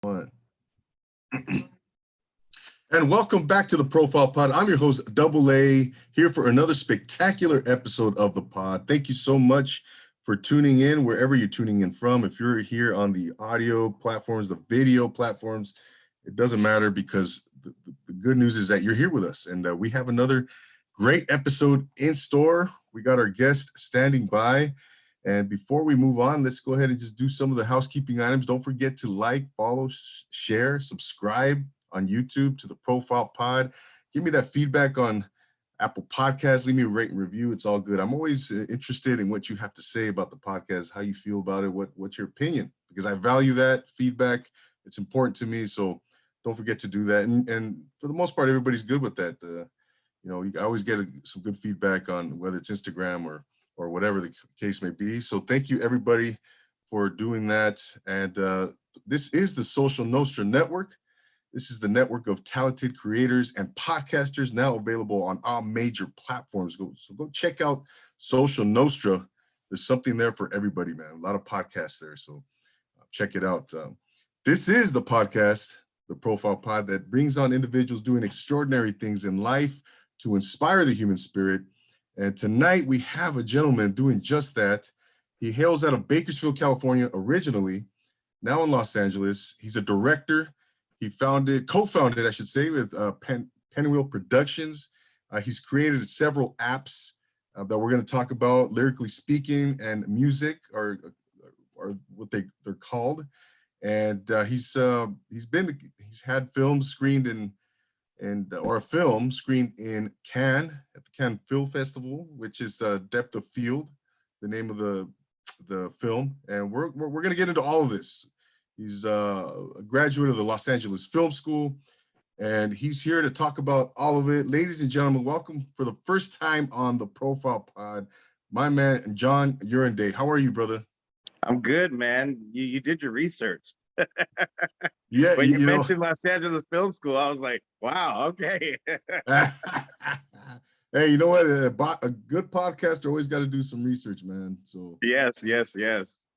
One. And welcome back to the Profile Pod. I'm your host, Double A, here for another spectacular episode of the pod. Thank you so much for tuning in, wherever you're tuning in from. If you're here on the audio platforms, the video platforms, it doesn't matter, because the good news is that you're here with us. And we have another great episode in store. We got our guest standing by. And before we move on, let's go ahead and just do some of the housekeeping items. Don't forget to like, follow, share, subscribe on YouTube to the Profile Pod. Give me that feedback on Apple Podcasts. Leave me a rate and review. It's all good. I'm always interested in what you have to say about the podcast, how you feel about it, what's your opinion, because I value that feedback. It's important to me. So don't forget to do that. And for the most part, everybody's good with that. You always get some good feedback on whether it's Instagram or whatever the case may be. So thank you, everybody, for doing that. And this is the Social Nostra Network. This is the network of talented creators and podcasters, now available on all major platforms. So go check out Social Nostra. There's something there for everybody, man. A lot of podcasts there. So check it out. This is the podcast, the Profile Pod, that brings on individuals doing extraordinary things in life to inspire the human spirit. And tonight we have a gentleman doing just that. He hails out of Bakersfield, California, originally, now in Los Angeles. He's a director. He co-founded, I should say, with Penwheel Productions. He's created several apps that we're going to talk about, Lyrically Speaking and MUSEC, or what they're called. And he's had films screened or a film screened in Cannes at the Cannes Film Festival, which is Depth of Field, the name of the film. And we're going to get into all of this. He's a graduate of the Los Angeles Film School, and he's here to talk about all of it. Ladies and gentlemen, welcome for the first time on the Profile Pod, my man, John Uranday. How are you, brother? I'm good, man. You did your research. Yeah, when you mentioned Los Angeles Film School, I was like, wow, okay. Hey, you know what? A good podcaster always got to do some research, man. So yes.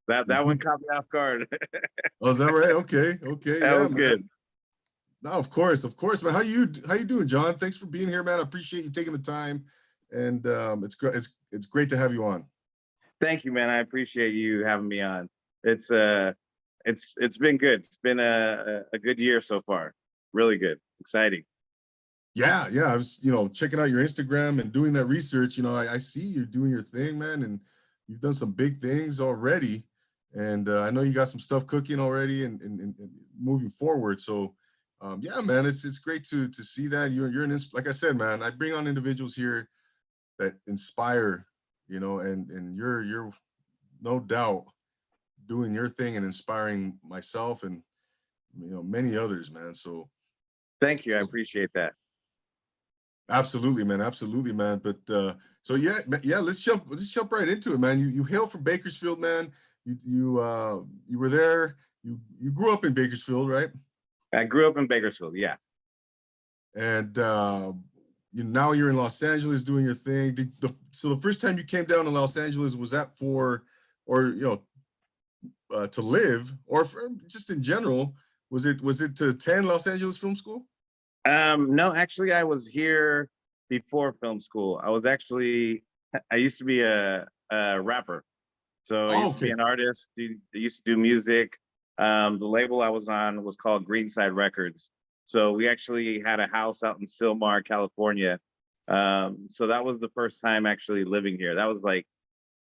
That one caught me off guard. Oh, is that right? Okay. That was man. good. No, of course, man. How you doing, John? Thanks for being here, man. I appreciate you taking the time, and it's great to have you on. Thank you, man. I appreciate you having me on. It's been good. It's been a good year so far. Really good, exciting. Yeah. I was, checking out your Instagram and doing that research. I see you're doing your thing, man, and you've done some big things already. And I know you got some stuff cooking already and moving forward. So, yeah, man, it's great to see that you're like I said, man. I bring on individuals here that inspire, and you're no doubt doing your thing and inspiring myself and many others, man. So, thank you. I appreciate that. Absolutely, man. But so yeah, let's jump right into it, man. You hail from Bakersfield, man. You were there. You grew up in Bakersfield, right? I grew up in Bakersfield, yeah. And now you're in Los Angeles doing your thing. So the first time you came down to Los Angeles, was that to live, or just in general? Was it to attend Los Angeles Film School? No, actually, I was here before film school. I used to be a rapper. So I used to be an artist. I used to do music. The label I was on was called Greenside Records. So we actually had a house out in Silmar, California. So that was the first time actually living here. That was like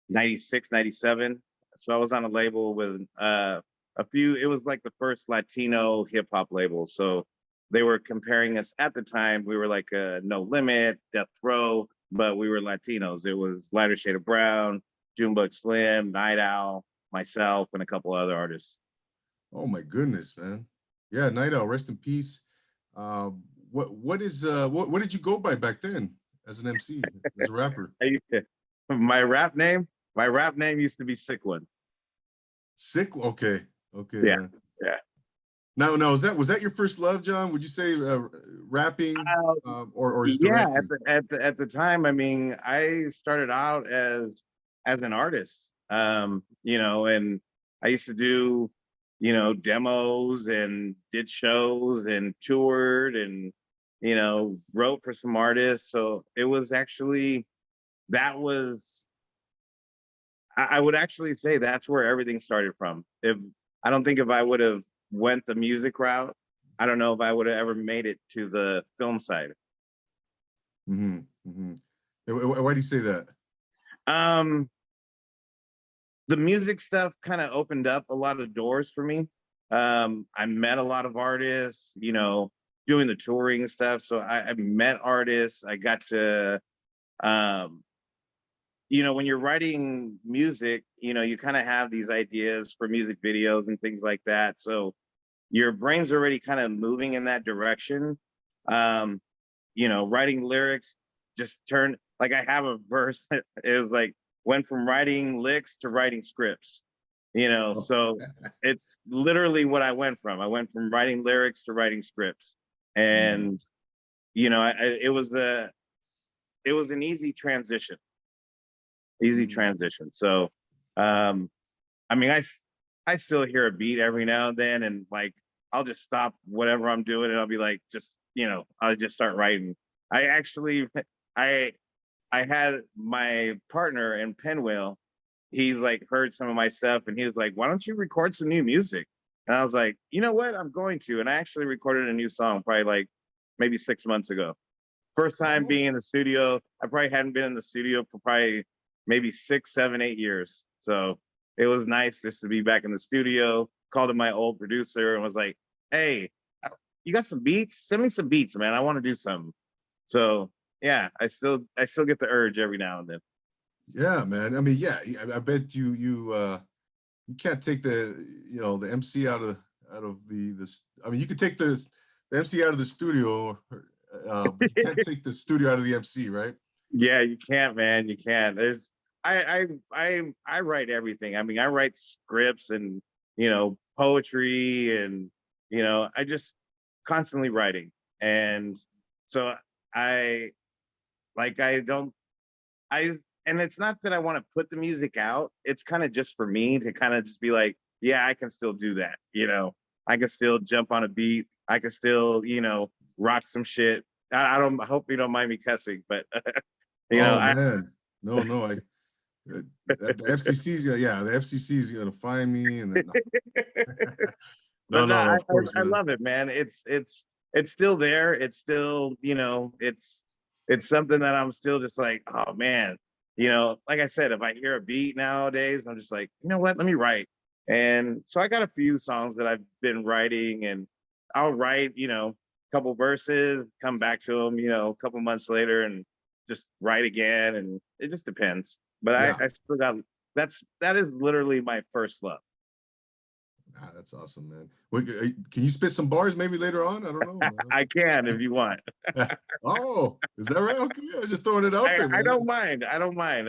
96, 97. So I was on a label with it was like the first Latino hip hop label. So they were comparing us at the time. We were like No Limit, Death Row, but we were Latinos. It was Lighter Shade of Brown, Junebug Slim, Night Owl, myself, and a couple other artists. Oh my goodness, man. Yeah, Night Owl, rest in peace. What did you go by back then as an MC, as a rapper? My rap name used to be Sick One. Sick? Okay. Yeah, man. yeah. Now, was that your first love, John? Would you say rapping or yeah? Directing? At the time, I mean, I started out as an artist, and I used to do, you know, demos and did shows and toured and, you know, wrote for some artists. So it was actually, that was, I would actually say that's where everything started from. If I don't think if I would have went the music route, I don't know if I would have ever made it to the film side. Mm-hmm. Mm-hmm. Why do you say that? Um, the music stuff kind of opened up a lot of doors for me. I met a lot of artists, you know, doing the touring and stuff. So I met artists. I got to, um, you know, when you're writing music, you know, you kind of have these ideas for music videos and things like that. So your brain's already kind of moving in that direction. Um, you know, writing lyrics just turned, like I have a verse that it was like went from writing licks to writing scripts, you know, so it's literally what I went from. I went from writing lyrics to writing scripts. And, you know, it was an easy transition, So, I mean, I still hear a beat every now and then, and like I'll just stop whatever I'm doing, and I'll be like, just, you know, I'll just start writing. I actually, I I had my partner in Penwheel. He's like heard some of my stuff, and he was like, "Why don't you record some new music?" And I was like, "You know what? I'm going to." And I actually recorded a new song probably like maybe 6 months ago. First time being in the studio. I probably hadn't been in the studio for probably maybe 6, 7, 8 years. So it was nice just to be back in the studio. Called in my old producer and was like, "Hey, you got some beats? Send me some beats, man. I want to do something." So yeah, I still get the urge every now and then. Yeah, man. I mean, yeah, I bet you can't take the MC out of the I mean, you could take the MC out of the studio, but you can't take the studio out of the MC, right? Yeah, you can't, man. You can't. There's I write everything. I mean, I write scripts and, you know, poetry and, you know, I just constantly writing. And so I I don't I and it's not that I want to put the music out. It's kind of just for me to kind of just be like, yeah, I can still do that. You know, I can still jump on a beat. I can still, you know, rock some shit. I don't I hope you don't mind me cussing, but you know, Oh man, no, no, the FCC's yeah, the FCC is gonna find me, and then no, no, but no, no, of course, I man. love it, man. It's still there. It's still, you know, it's something that I'm still just like, oh man, you know, like I said, if I hear a beat nowadays, I'm just like, you know what, let me write. And so I got a few songs that I've been writing, and I'll write, you know, a couple verses, come back to them, you know, a couple months later, and just write again, and it just depends. But Yeah, I still got that is literally my first love. that's awesome, man. Wait, can you spit some bars maybe later on? I don't know. I can if you want. Oh, is that right? Okay, I'm just throwing it out there, I man. don't mind. I don't mind.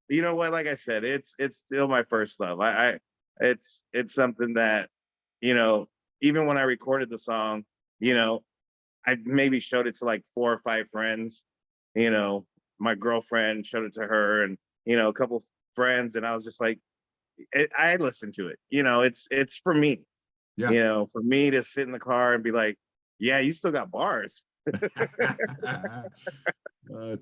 You know what? Like I said, it's still my first love. It's something that, you know, even when I recorded the song, you know, I maybe showed it to like 4 or 5 friends. You know, my girlfriend showed it to her, and, you know, a couple friends, and I was just like, I listened to it. You know, it's for me. Yeah. You know, for me to sit in the car and be like, yeah, you still got bars.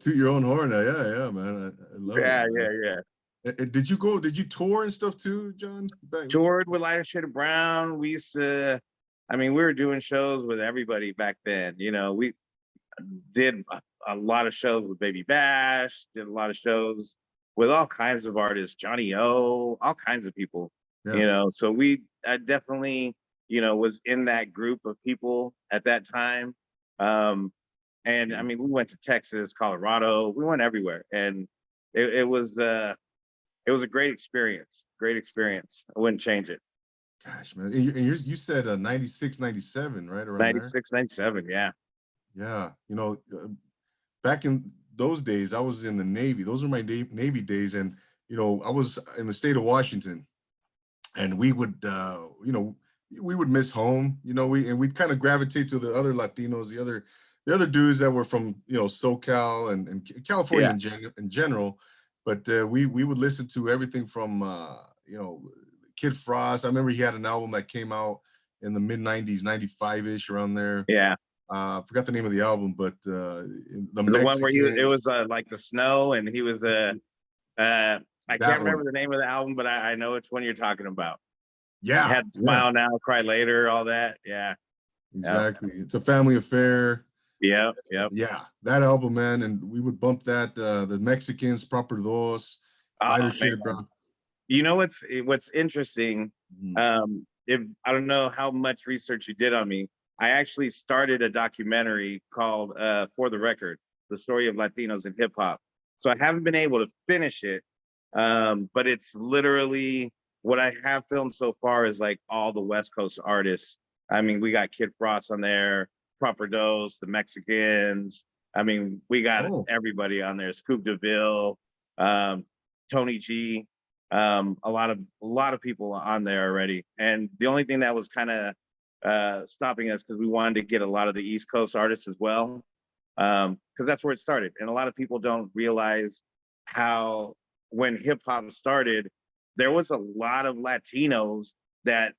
Toot your own horn. Yeah, yeah, man. I love it, Yeah, man. yeah, yeah. Did you tour and stuff too, John? Back. Toured with Lighter Shade of Brown. We used to, I mean, we were doing shows with everybody back then. You know, we did a lot of shows with Baby Bash, did a lot of shows with all kinds of artists, Johnny O, all kinds of people, Yeah. you know. So I definitely, you know, was in that group of people at that time. Um, and I mean, we went to Texas, Colorado, we went everywhere. And it it was a great experience. Great experience. I wouldn't change it. Gosh, man. You said 96, 97, right around there. 96, 97. Yeah. Yeah. Back in those days, I was in the Navy. Those are my Navy days, and I was in the state of Washington, and we would, we would miss home. We'd kind of gravitate to the other Latinos, the other dudes that were from SoCal and California Yeah. in general. But we would listen to everything from Kid Frost. I remember he had an album that came out in the mid 90s, 95-ish, around there. Yeah. I forgot the name of the album, but the one where it was Mexicans, like the snow, and he was I can't that remember one. the name of the album, but I know which one you're talking about. Yeah, Had yeah, Smile Now, Cry Later, all that. Yeah. Yep. exactly. It's a family affair. Yep. Yep. Yeah, that album, man. And we would bump that, the Mexicans, Proper Dos, Lighter Oh man. Shade of Brown. You know what's interesting? Mhm. If I don't know how much research you did on me, I actually started a documentary called For the Record, the story of Latinos in hip hop. So I haven't been able to finish it, but it's literally what I have filmed so far is like all the West Coast artists. I mean, we got Kid Frost on there, Proper Dose, the Mexicans. I mean, we got Oh, everybody on there. Scoop DeVille, Tony G, a lot of people on there already. And the only thing that was kind of stopping us, because we wanted to get a lot of the East Coast artists as well, because that's where it started. And a lot of people don't realize how when hip hop started, there was a lot of Latinos that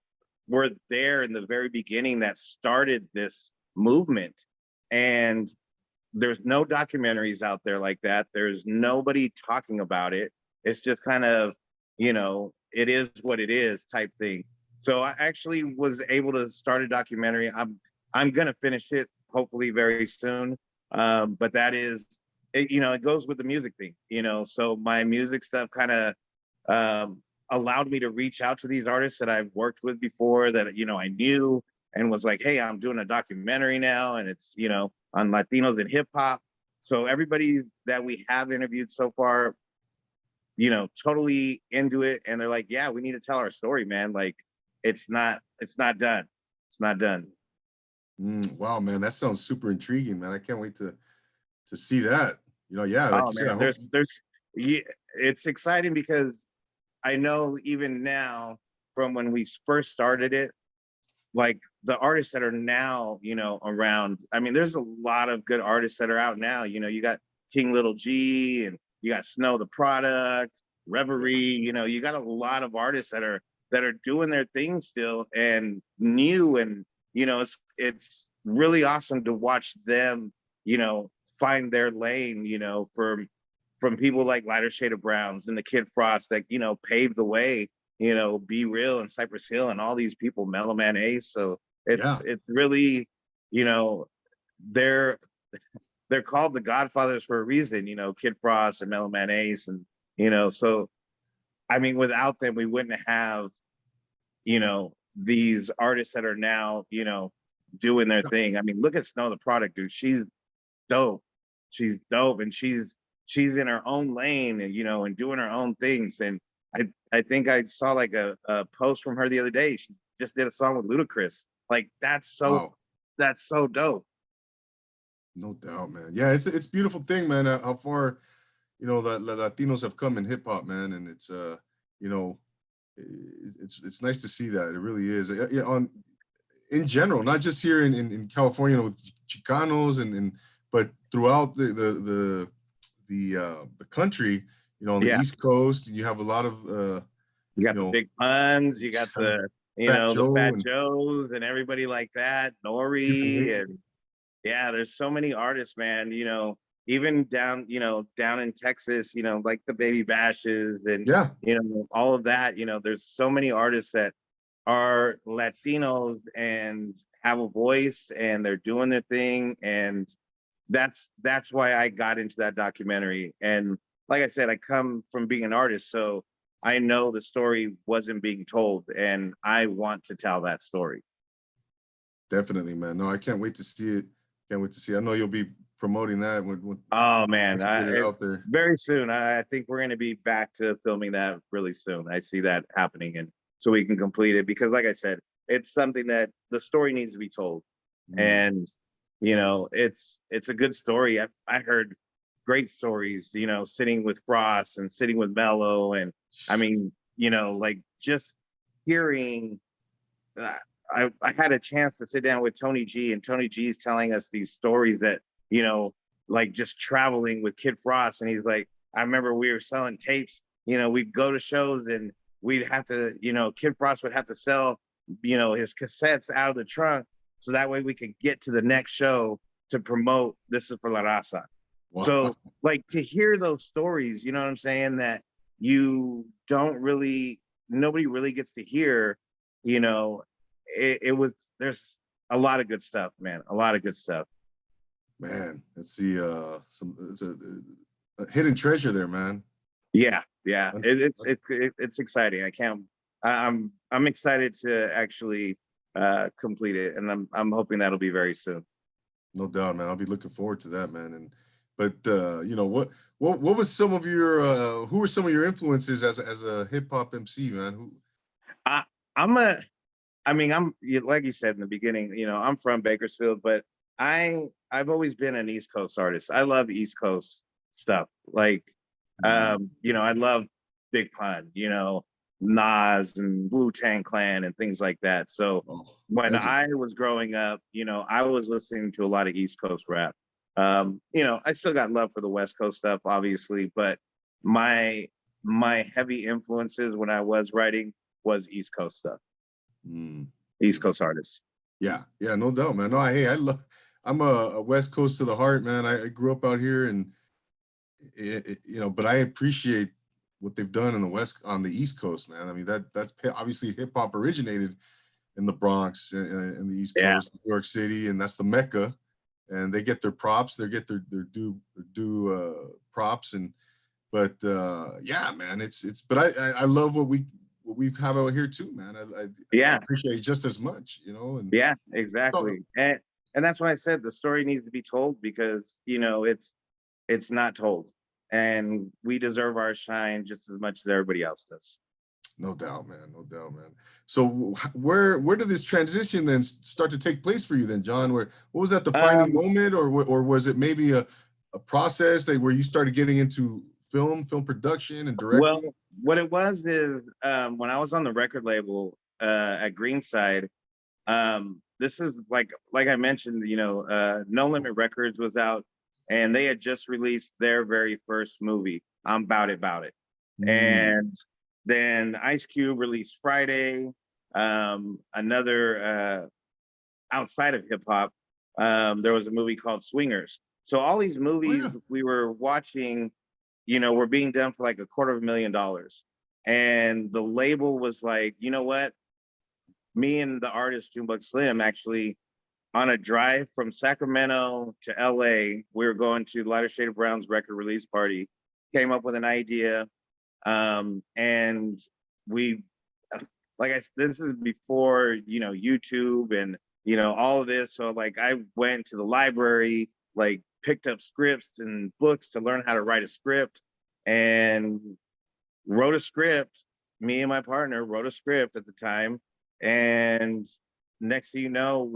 were there in the very beginning that started this movement. And there's no documentaries out there like that. There's nobody talking about it. It's just kind of, it is what it is type thing. So I actually was able to start a documentary. I'm gonna finish it hopefully very soon. But that is, it goes with the music thing. So my music stuff kind of allowed me to reach out to these artists that I've worked with before that I knew, and was like, hey, I'm doing a documentary now, and it's on Latinos in hip hop. So everybody that we have interviewed so far, totally into it, and they're like, yeah, we need to tell our story, man. Like, it's not done. It's not done. wow, man, that sounds super intriguing, man. I can't wait to see that. Yeah, like Oh you said, I man, hope. yeah, it's exciting because I know even now from when we first started it, like the artists that are now, around. I mean, there's a lot of good artists that are out now. You got King Little G, and you got Snow the Product, Reverie. You got a lot of artists that are doing their thing still and new, and it's really awesome to watch them, find their lane. From people like Lighter Shade of Browns and the Kid Frost that paved the way. Be Real and Cypress Hill and all these people, Mellow Man Ace. So Yeah, it's really, you know, they're they're called the Godfathers for a reason, Kid Frost and Mellow Man Ace. And, so I mean, without them, we wouldn't have, these artists that are now, doing their thing. I mean, look at Snow the Product, dude. She's dope. She's dope, and she's in her own lane, and and doing her own things. And I think I saw like a post from her the other day. She just did a song with Ludacris. Like wow, that's so dope. no doubt, man. Yeah, it's a beautiful thing, man. How far that Latinos have come in hip hop, man, and it's you know it's nice to see that. It really is. Yeah, on in general, not just here in California with Chicanos and but throughout the country, on the Yeah, East Coast, you have a lot of you got you the know Big Puns, you got the Fat the Joe Fat and Joes and everybody like that, Stupid Nori. Nate. And yeah, there's so many artists, man. Even down down in Texas, like the Baby Bashes and Yeah, all of that. There's so many artists that are Latinos and have a voice, and they're doing their thing. And that's why I got into that documentary. And like I said, I come from being an artist, so I know the story wasn't being told, and I want to tell that story. definitely, man. No, I can't wait to see it. Can't wait to see it. I know you'll be promoting that Oh man, once you get it out there. very soon. I think we're going to be back to filming that really soon. I see that happening, and so we can complete it, because, like I said, it's something that the story needs to be told. Mm. And it's a good story. I heard great stories, sitting with Frost and sitting with Mello. And I mean, like just hearing, uh, I had a chance to sit down with Tony G, and Tony G's telling us these stories that, like just traveling with Kid Frost. And he's like, I remember we were selling tapes, we'd go to shows, and we'd have to, Kid Frost would have to sell, his cassettes out of the trunk so that way we could get to the next show to promote This Is for La Raza. Wow. So like to hear those stories, you know what I'm saying, that you don't really, nobody really gets to hear, there's a lot of good stuff, man, a lot of good stuff. Man, it's it's a hidden treasure there, man. Yeah, it's exciting. I'm excited to actually complete it, and I'm hoping that'll be very soon. No doubt, man. I'll be looking forward to that, man. But what was some of your who were some of your influences as a hip hop MC, man? Who? I'm like you said in the beginning, I'm from Bakersfield, but I've always been an East Coast artist. I love East Coast stuff. Like, I love Big Pun, Nas and Wu-Tang Clan and things like that. So when I was growing up, I was listening to a lot of East Coast rap. I still got love for the West Coast stuff, obviously, but my heavy influences when I was writing was East Coast stuff. East Coast artists. Yeah, no doubt, man. No, I'm a West Coast to the heart, man. I grew up out here, and but I appreciate what they've done on the East Coast, man. I mean, that's obviously hip hop originated in the Bronx and the East Coast, New York City, and that's the Mecca. And they get their props, they get their due props, but yeah, man, but I love what we have out here too, man. I appreciate it just as much, And yeah, exactly. And that's why I said the story needs to be told, because it's not told, and we deserve our shine just as much as everybody else does. No doubt, man. No doubt, man. So where did this transition then start to take place for you then, John? What was that defining moment, or was it maybe a process where you started getting into film production and directing? Well, what it was is when I was on the record label at Greenside, this is like I mentioned, No Limit Records was out, and they had just released their very first movie, I'm Bout It, Bout It. And then Ice Cube released Friday, another outside of hip hop, there was a movie called Swingers. So all these movies we were watching, were being done for like $250,000. And the label was like, you know what? Me and the artist Junebug Slim actually, on a drive from Sacramento to LA, we were going to Lighter Shade of Brown's record release party, came up with an idea. And we, this is before, YouTube and, all of this. So like I went to the library, like picked up scripts and books to learn how to write a script, and wrote a script. Me and my partner wrote a script at the time. And next thing you know,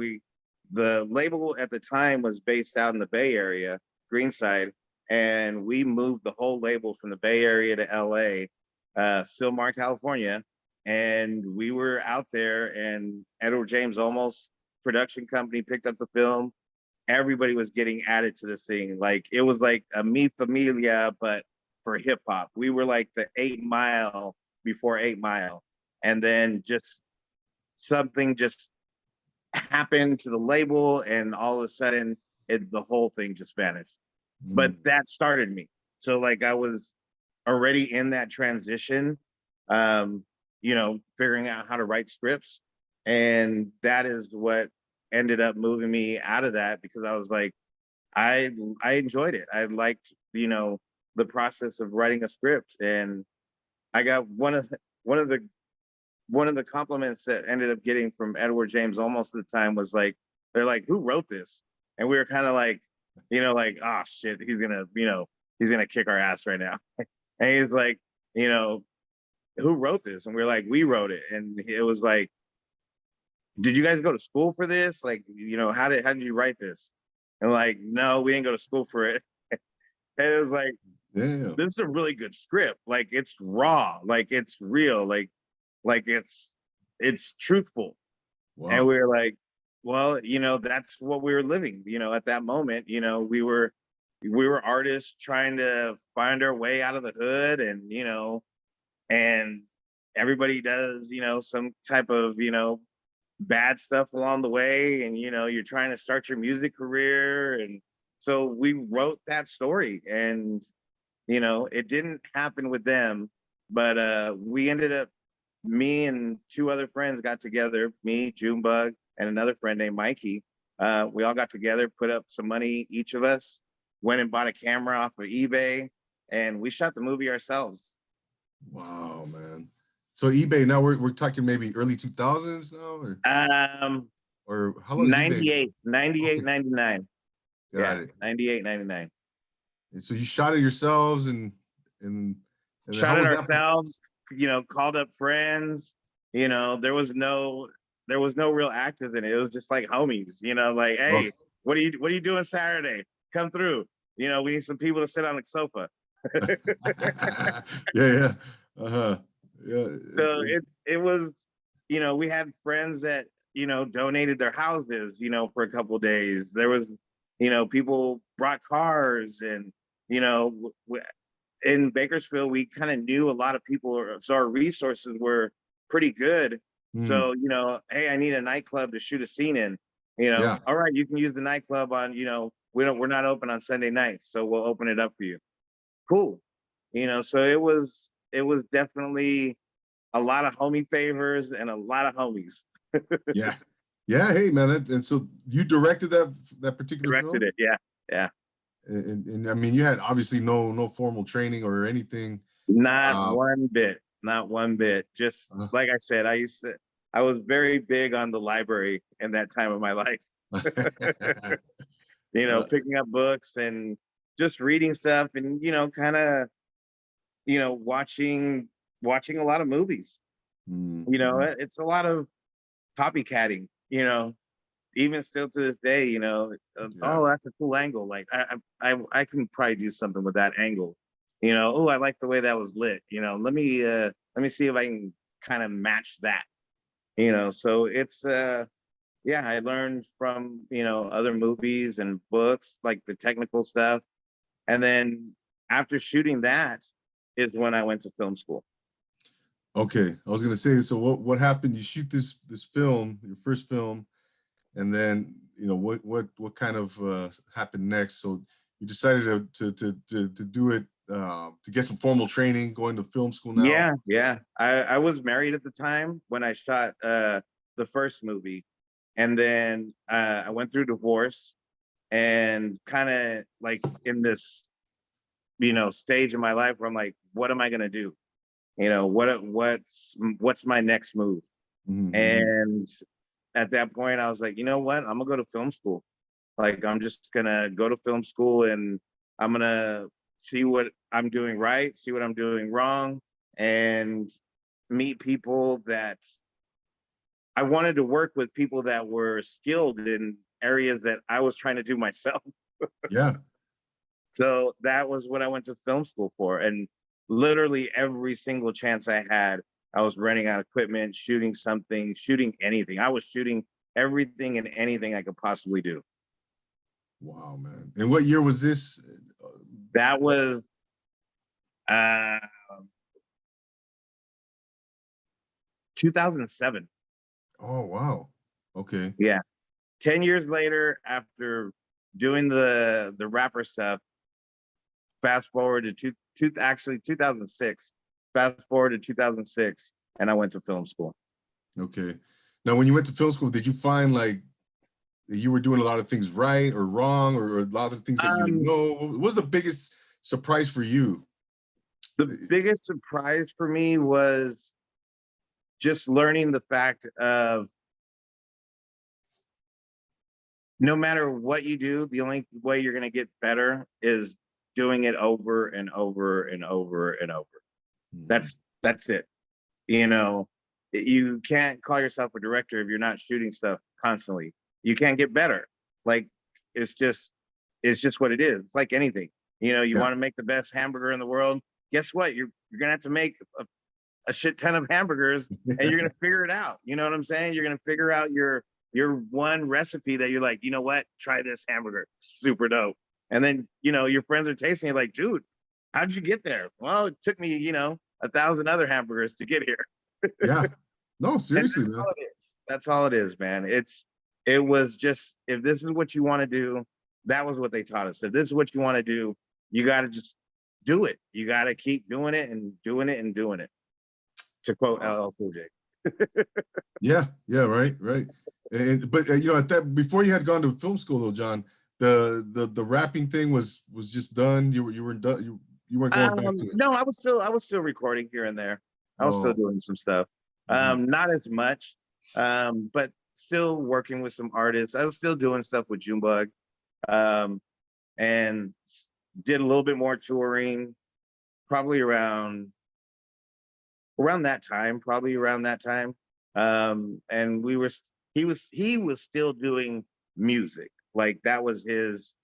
the label at the time was based out in the Bay Area, Greenside, and we moved the whole label from the Bay Area to LA, Sylmar, California. And we were out there, and Edward James Olmos production company picked up the film. Everybody was getting added to this thing. Like it was like a Mi Familia, but for hip hop. We were like the 8 Mile before 8 Mile. And then something just happened to the label, and all of a sudden the whole thing just vanished. But that started me. So like I was already in that transition, figuring out how to write scripts. And that is what ended up moving me out of that, because I was like, I enjoyed it. I liked, the process of writing a script. And I got one of the compliments that ended up getting from Edward James almost at the time was like, they're like, who wrote this? And we were kind of like, oh shit, he's gonna kick our ass right now. And he's like, who wrote this? And we're like, we wrote it. And it was like, did you guys go to school for this? Like, how did you write this? And like, no, we didn't go to school for it. And it was like, damn, this is a really good script. Like it's raw, like it's real, like it's truthful. Wow. And we were like, well, that's what we were living, at that moment. We were artists trying to find our way out of the hood, and everybody does, some type of, bad stuff along the way, and you're trying to start your music career. And so we wrote that story, and it didn't happen with them, but we ended up, me and two other friends got together, me, Junebug, and another friend named Mikey. We all got together, put up some money, each of us, went and bought a camera off of eBay, and we shot the movie ourselves. Wow, man. So eBay, now we're talking maybe early 2000s now, or how long is eBay? 98, 99. Got it. 98, 99. And so you shot it yourselves, and shot it ourselves, called up friends. There was no real actors in it. It was just like homies, like, hey, what are you doing Saturday? Come through. We need some people to sit on the sofa. Yeah. Uh-huh. Yeah. So it was, we had friends that, donated their houses, for a couple of days. There was, people brought cars, and, in Bakersfield, we kind of knew a lot of people, so our resources were pretty good. So, hey, I need a nightclub to shoot a scene in, Yeah. All right, you can use the nightclub on, we're not open on Sunday nights, so we'll open it up for you. Cool. So it was definitely a lot of homie favors and a lot of homies. Yeah. Hey, man. And so you directed that particular film? Directed it. Yeah. And I mean, you had obviously no formal training or anything. Not one bit. Just like I said, I was very big on the library in that time of my life. Picking up books and just reading stuff, and kind of watching a lot of movies. It's a lot of copycatting, even still to this day, oh, that's a cool angle. Like I can probably do something with that angle. Oh, I like the way that was lit. Let me see if I can kind of match that. So it's I learned from other movies and books, like the technical stuff. And then after shooting that is when I went to film school. Okay, I was gonna say, so what happened? You shoot this film, your first film, and then what kind of happened next? So you decided to do it, to get some formal training, going to film school now. Yeah. I was married at the time when I shot the first movie, and then I went through divorce, and kind of like in this stage in my life where I'm like, what am I gonna do? What's my next move? Mm-hmm. And at that point, I was like, you know what? I'm gonna go to film school. Like, I'm just gonna go to film school, and I'm gonna see what I'm doing right, see what I'm doing wrong, and meet people that I wanted to work with, people that were skilled in areas that I was trying to do myself. Yeah. So that was what I went to film school for. And literally every single chance I had, I was renting out equipment, shooting something, shooting anything. I was shooting everything and anything I could possibly do. Wow, man. And what year was this? That was 2007. Oh, wow. Okay. Yeah. 10 years later, after doing the rapper stuff, fast forward to 2006. Fast forward to 2006, and I went to film school. Okay. Now, when you went to film school, did you find like you were doing a lot of things right or wrong, or a lot of things that you didn't know? What was the biggest surprise for you? The biggest surprise for me was just learning the fact of no matter what you do, the only way you're going to get better is doing it over and over and over and over. Mm-hmm. That's it. You can't call yourself a director if you're not shooting stuff constantly. You can't get better. Like, it's just what it is. It's like anything. You want to make the best hamburger in the world. Guess what? You're gonna have to make a shit ton of hamburgers, and you're gonna figure it out. You know what I'm saying? You're gonna figure out your one recipe that you're like, you know what? Try this hamburger. Super dope. And then your friends are tasting it like, dude, how'd you get there? Well, it took me 1,000 other hamburgers to get here. Yeah. No, And seriously, that's man. all it is. That's all it is, man. It was just, if this is what you want to do, that was what they taught us. If this is what you want to do, you got to just do it. You got to keep doing it and doing it and doing it. To quote Wow. LL Cool J. Yeah, yeah, right, right. And but you know, at that before you had gone to film school though, John, the rapping thing was just done. You weren't done. You weren't going back to it. No, I was still recording here and there. I was still Oh, doing some stuff. mhm. Not as much, but still working with some artists. I was still doing stuff with Junebug, um, and did a little bit more touring, probably around that time, probably around that time. And he was still doing music. Like that was his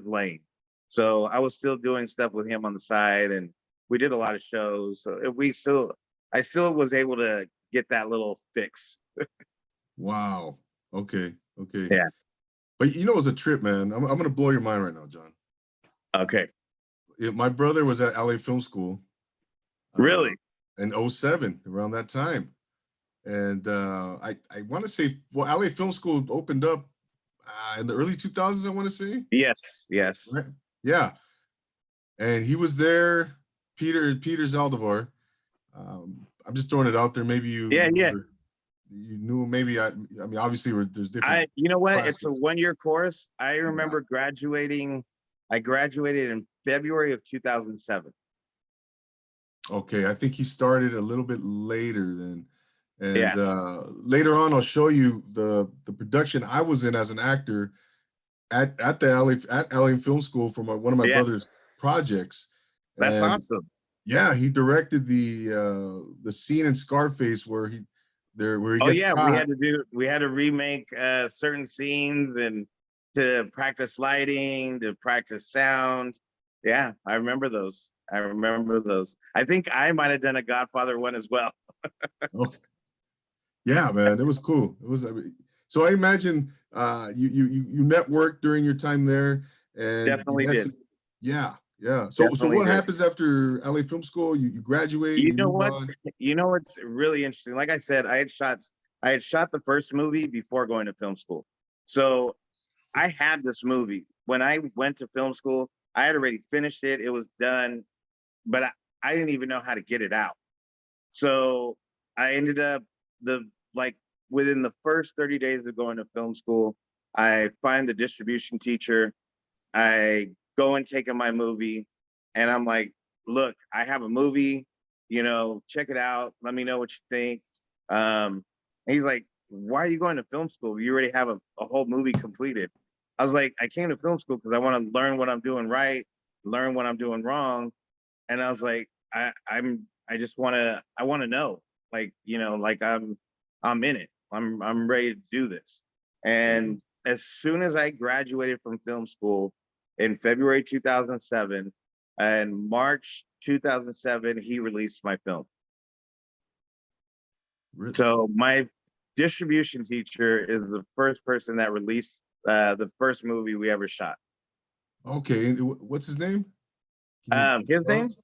lane. So I was still doing stuff with him on the side, and we did a lot of shows. So I still was able to get that little fix. Wow. Okay, okay. Yeah. But you know, it was a trip, man. I'm gonna blow your mind right now, John. Okay. My brother was at LA Film School uh, Really? in '07, around that time. And I want to say, well, LA Film School opened up in the early 2000s, I want to say. Yes. Yes. Right? Yeah. And he was there, Peter Zaldivar. I'm just throwing it out there. Maybe Yeah. Yeah. you knew, maybe I mean, obviously there's different You know what? It's a classes. 1 year course. I Yeah. remember graduating. I graduated in February of 2007. Okay. I think he started a little bit later then. And Yeah. later on, I'll show you the production I was in as an actor at the LA Film School for one of my Yeah. brother's projects. That's And awesome. yeah, he directed the scene in Scarface where he Oh gets yeah, caught. we had to remake certain scenes and to practice lighting, to practice sound. Yeah, I remember those. I remember those. I think I might have done a Godfather one as well. Okay. Yeah, man, it was cool. It was so I imagine you networked during your time there, and you Definitely met did. some, yeah, yeah. So Definitely what did. happens after LA Film School? You graduate, You you know move what? on. You know what's really interesting? Like I said, I had shot the first movie before going to film school. So I had this movie. When I went to film school, I had already finished it. It was done, but I didn't even know how to get it out. So I ended up the like within the first 30 days of going to film school, I find the distribution teacher. I go and take in my movie, and I'm like, look, I have a movie, check it out. Let me know what you think. And he's like, why are you going to film school? You already have a whole movie completed. I was like, I came to film school because I want to learn what I'm doing right, learn what I'm doing wrong. And I was like, I want to know, like, like I'm in it. I'm ready to do this. Mhm. And as soon as I graduated from film school in February 2007, and March 2007, he released my film. So my distribution teacher is the first person that released the first movie we ever shot. Okay, and what's his name? Can you His tell name? us?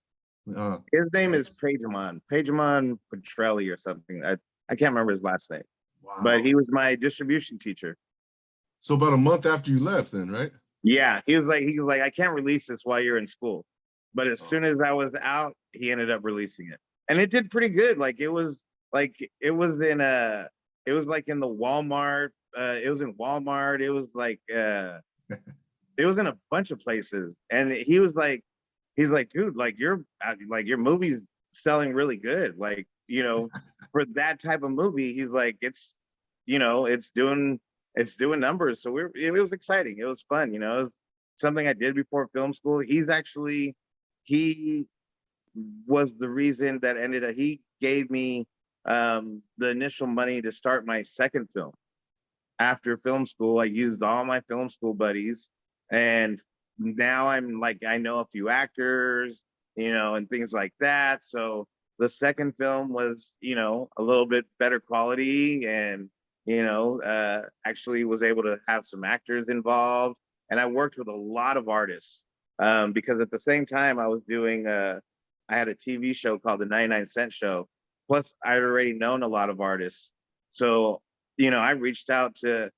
Uh, His name is Pagemon Petrelli or something. I can't remember his last name, but wow. he was my distribution teacher. So about a month after you left, then, right? Yeah, he was like, I can't release this while you're in school. But as Oh, soon as I was out, he ended up releasing it. And it did pretty good. Like it was like in the Walmart, it was in Walmart, it was like it was in a bunch of places. And he's like, dude, like your movie's selling really good. Like, for that type of movie, he's like, it's doing numbers. So it was exciting. It was fun. It was something I did before film school. He was the reason that ended up, he gave me the initial money to start my second film. After film school, I used all my film school buddies, and now I'm like, I know a few actors, and things like that. So the second film was, a little bit better quality, and actually was able to have some actors involved, and I worked with a lot of artists, because at the same time I was doing I had a TV show called the 99 Cent Show, plus I'd already known a lot of artists. So, I reached out to,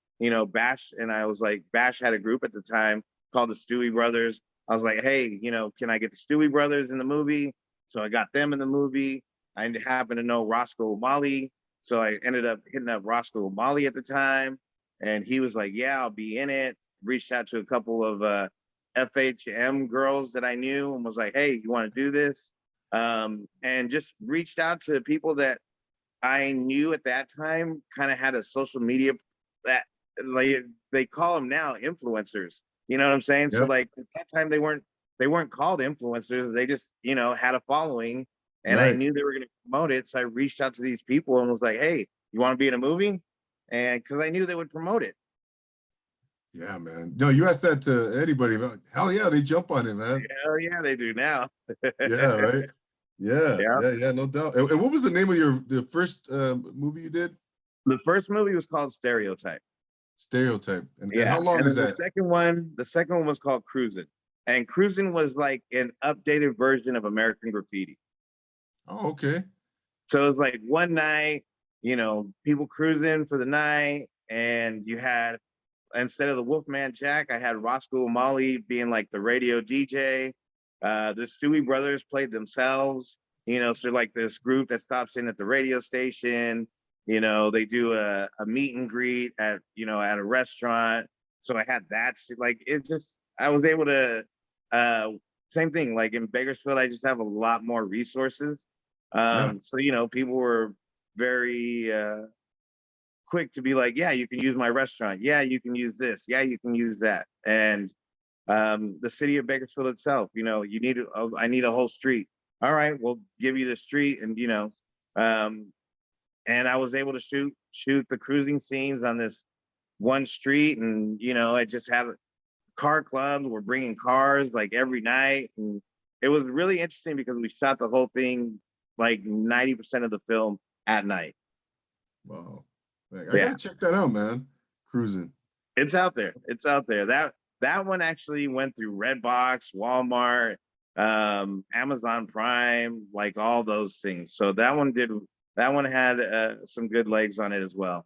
Bash, and I was like, Bash had a group at the time called the Stewie Brothers. I was like, hey, can I get the Stewie Brothers in the movie? So I got them in the movie. I happened to know Roscoe O'Malley. So I ended up hitting up Roscoe O'Malley at the time. And he was like, yeah, I'll be in it. Reached out to a couple of FHM girls that I knew and was like, hey, you want to do this? And just reached out to people that I knew at that time kind of had a social media that, like, they call them now influencers. You know what I'm saying? So Yep. like at that time they weren't called influencers. They just, had a following, and I Right. knew they were going to promote it. So I reached out to these people and was like, hey, you want to be in a movie? And because I knew they would promote it. Yeah, man. No, you ask that to anybody, hell yeah, they jump on it, man. Hell yeah, they do now. Yeah, right. Yeah, Yeah. yeah, no doubt. And what was the name of the first movie you did? The first movie was called Stereotype. Stereotype. And how Yeah. long And is then that? the second one was called Cruisin'. And Cruisin' was like an updated version of American Graffiti. Oh, okay. So it was like one night, people cruising for the night, and you had, instead of the Wolfman Jack, I had Roscoe O'Malley being like the radio DJ. The Stewie Brothers played themselves, so like this group that stops in at the radio station. They do a meet and greet at a restaurant. So I had that, like, it just, I was able to, same thing, like in Bakersfield, I just have a lot more resources. Yeah. So, people were very quick to be like, yeah, you can use my restaurant. Yeah, you can use this. Yeah, you can use that. And the city of Bakersfield itself, I need a whole street. All right, we'll give you the street. And I was able to shoot the cruising scenes on this one street. And, I just have car clubs. We're bringing cars like every night. And it was really interesting because we shot the whole thing, like 90% of the film at night. Wow. I Yeah. gotta check that out, man. Cruising. It's out there. It's out there. That one actually went through Redbox, Walmart, Amazon Prime, like all those things. So that one had some good legs on it as well.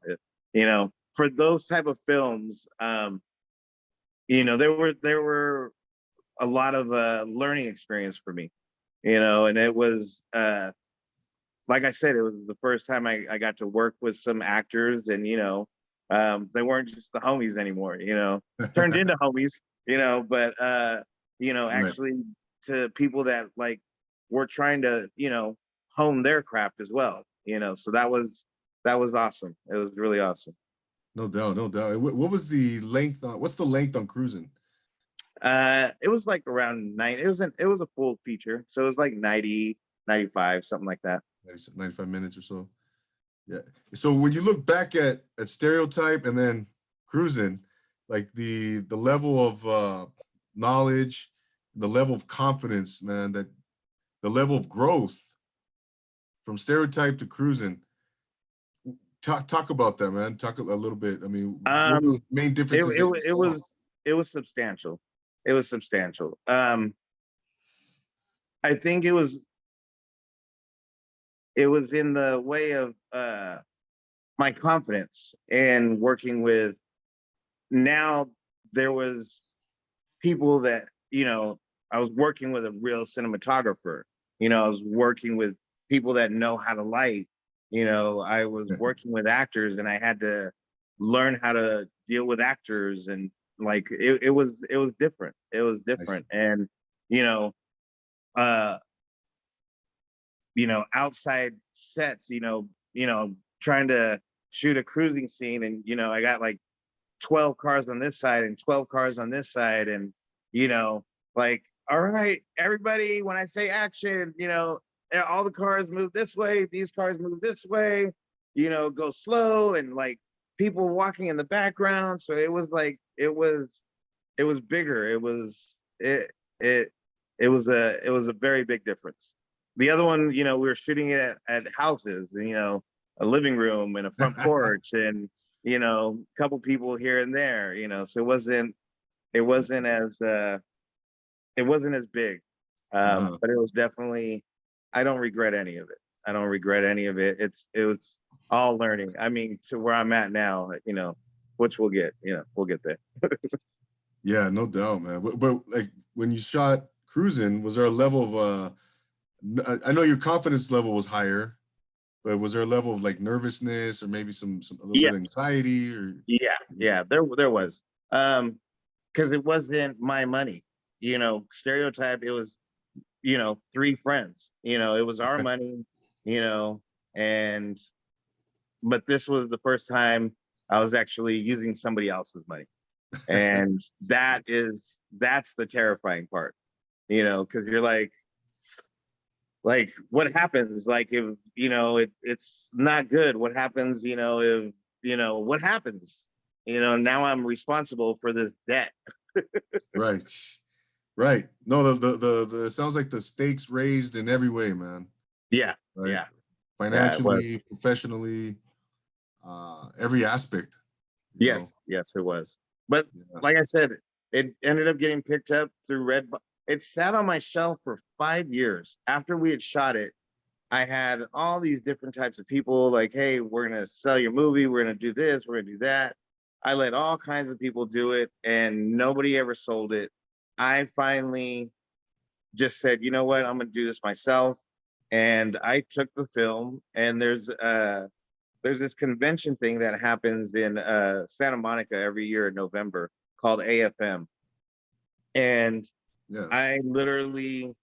For those type of films, there were a lot of learning experience for me, and it was like I said, it was the first time I got to work with some actors, and they weren't just the homies anymore, turned into homies, but Right. actually to people that like were trying to, hone their craft as well, so that was awesome. It was really awesome. No doubt, no doubt. What was the length on, what's the length on Cruising? It was like around it was a full feature, so it was like 90, 95, something like that. 95 minutes or so. Yeah. So when you look back at Stereotype and then Cruising, like the level of knowledge, the level of confidence, man, that the level of growth from Stereotype to Cruising. Talk about that, man. Talk a little bit. I mean, what were the main It, differences that you it, it saw? was it was substantial. It was substantial. I think it was in the way of my confidence and working with. Now there was people that, I was working with a real cinematographer. I was working with people that know how to light. I was working with actors, and I had to learn how to deal with actors, and like it was different. It was different. And you know, uh, outside sets, trying to shoot a cruising scene, and I got like 12 cars on this side and 12 cars on this side, and like, all right, everybody, when I say action, all the cars move this way, these cars move this way, go slow, and like people walking in the background. So it was like it was bigger. It was a very big difference. The other one, we were shooting it at houses, a living room and a front porch, and a couple people here and there, so it wasn't as big. But it was definitely, I don't regret any of it. I don't regret any of it. It was all learning. I mean, to where I'm at now, you know, which we'll get, you know, we'll get there. Yeah, no doubt, man. But like when you shot Cruising, was there a level of I know your confidence level was higher, but was there a level of like nervousness or maybe some a little bit of Yes. anxiety or? Yeah, there was. Because it wasn't my money, you know, Stereotype, it was, you know, three friends, you know, it was our money, you know, and but this was the first time I was actually using somebody else's money. And that's the terrifying part, you know, because you're like what happens, like if you know it's not good, what happens, you know, if you know what happens, you know, now I'm responsible for this debt. Right. Right. No, the it sounds like the stakes raised in every way, man. Yeah, Right. yeah, yeah, it was. Financially, professionally, every aspect, you know. Yes, it was. But Yeah. like I said, it ended up getting picked up through It sat on my shelf for 5 years. After we had shot it, I had all these different types of people like, hey, we're gonna sell your movie, we're gonna do this, we're gonna do that. I let all kinds of people do it, and nobody ever sold it. I finally just said, you know what, I'm gonna do this myself. And I took the film, and there's this convention thing that happens in Santa Monica every year in November called AFM. And Yeah. I literally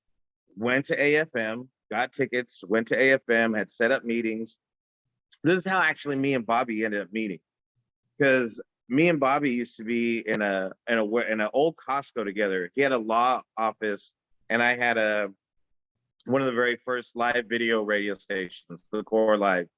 went to AFM, got tickets, went to AFM, had set up meetings. This is how actually me and Bobby ended up meeting, because me and Bobby used to be in an old Costco together. He had a law office, and I had one of the very first live video radio stations, the Core Live.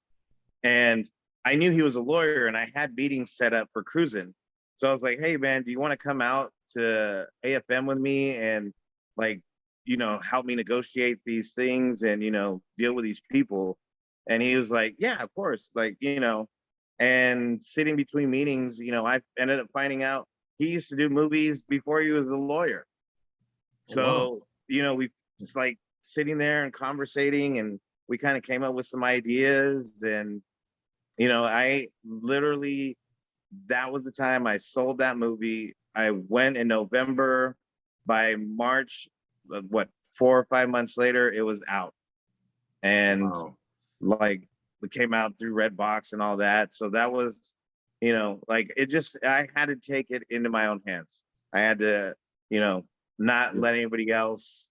And I knew he was a lawyer, and I had meetings set up for Cruising. So I was like, hey man, do you want to come out to AFM with me and like, you know, help me negotiate these things and, you know, deal with these people? And he was like, yeah, of course. Like, you know, and sitting between meetings, you know, I ended up finding out he used to do movies before he was a lawyer. Oh, wow. So, you know, we just like sitting there and conversating, and we kind of came up with some ideas. And you know, I literally, that was the time I sold that movie. I went in November. By March, what, 4 or 5 months later, it was out. And Wow. like it came out through Redbox and all that. So that was, you know, like it just, I had to take it into my own hands. I had to, you know, not Yeah. let anybody else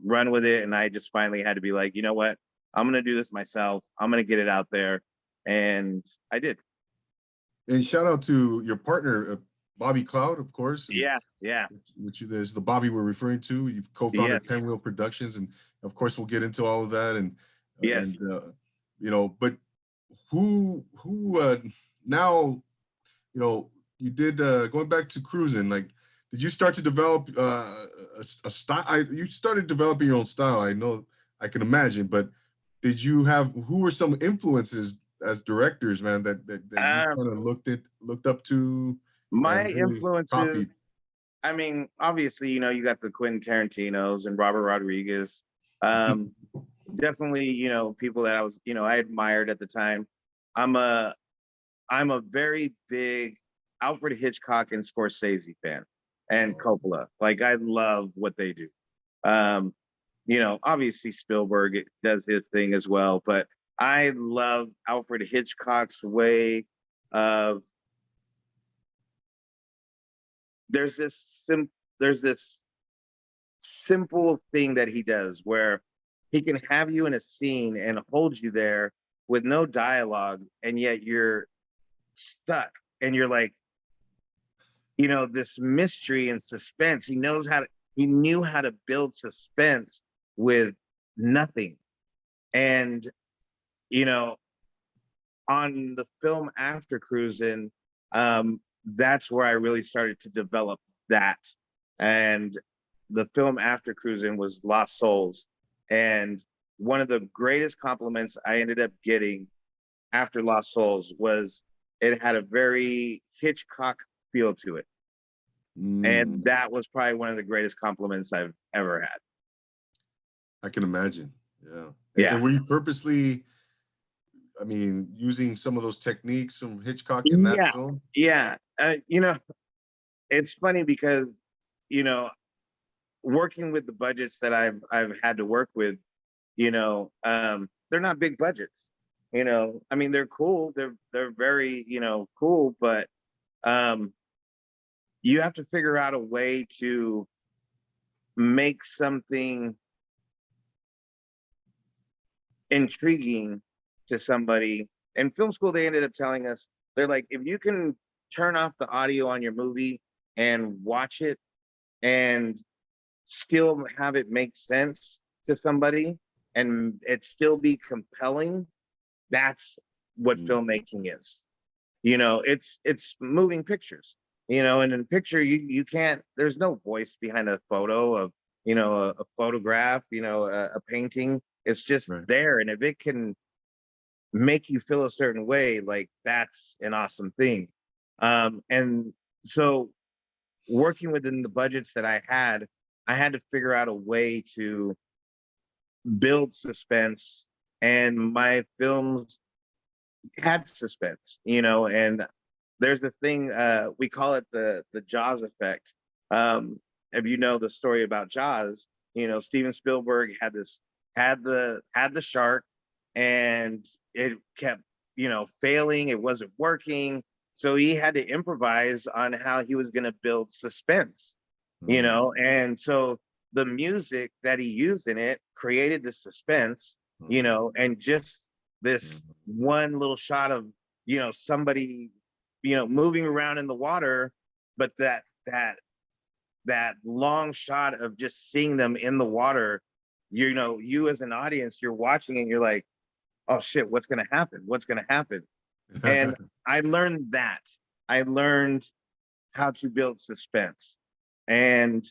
run with it. And I just finally had to be like, you know what? I'm going to do this myself. I'm going to get it out there. And I did. And shout out to your partner, Bobby Cloud, of course, and Yeah. which there's the Bobby we're referring to. You've co-founded Yes. Penwheel Productions, and of course we'll get into all of that. Yes. You know, but who now, you know, you did going back to Cruising, like did you start to develop a style? You started developing your own style, I know, I can imagine, but did you have, who were some influences as directors, man, that you Um, kind of looked up to my and really influences, copied? I mean, obviously, you know, you got the Quentin Tarantinos and Robert Rodriguez. Um, Definitely, you know, people that I was, you know, I admired at the time. I'm a I'm a very big Alfred Hitchcock and Scorsese fan, and Coppola. Like I love what they do. Um, you know, obviously Spielberg does his thing as well, but I love Alfred Hitchcock's way of, there's there's this simple thing that he does where he can have you in a scene and hold you there with no dialogue, and yet you're stuck, and you're like, you know, this mystery and suspense. He knew how to build suspense with nothing. And you know, on the film after Cruising, that's where I really started to develop that. And the film after Cruising was Lost Souls. And one of the greatest compliments I ended up getting after Lost Souls was it had a very Hitchcock feel to it. And Mm, that was probably one of the greatest compliments I've ever had. I can imagine. Yeah. Yeah. And were you purposely, I mean, using some of those techniques from Hitchcock in that Yeah. film? Yeah. You know, it's funny because, you know, working with the budgets that I've had to work with, they're not big budgets. I mean, they're cool. They're very, cool, but um, you have to figure out a way to make something intriguing to somebody. In film school, they ended up telling us, they're like, if you can turn off the audio on your movie and watch it and still have it make sense to somebody and it still be compelling, that's what Mm, filmmaking is. It's moving pictures, and in a picture you can't, there's no voice behind a photo of, a photograph, a painting. It's just right. there, and if it can make you feel a certain way, like, that's an awesome thing. And so, working within the budgets that I had to figure out a way to build suspense, and my films had suspense, and there's a thing, we call it the Jaws effect. If you know the story about Jaws, Steven Spielberg had the shark, and it kept, failing. It wasn't working. So he had to improvise on how he was going to build suspense, Mm, and so the music that he used in it created the suspense, mm, and just mm, this one little shot of, somebody, moving around in the water, but that long shot of just seeing them in the water, you as an audience, you're watching and you're like, oh shit, what's gonna happen? What's gonna happen? And I learned that. I learned how to build suspense. And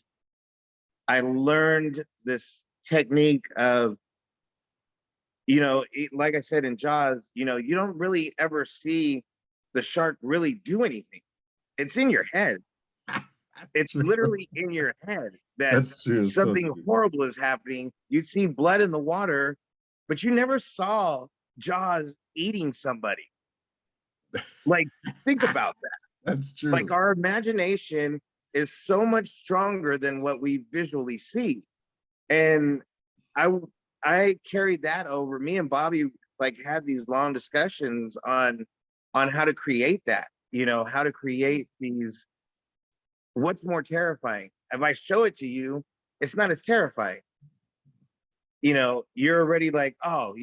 I learned this technique of, like I said in Jaws, you don't really ever see the shark really do anything. It's in your head. That's It's true. literally in your head that That's true. It's so something true. horrible is happening. You see blood in the water, but you never saw Jaws eating somebody. Like, think about that. That's Like, true. our imagination is so much stronger than what we visually see. And I I carried that over. Me and Bobby, like, had these long discussions on how to create that, how to create these. What's more terrifying? If I show it to you, it's not as terrifying. You're already like, oh,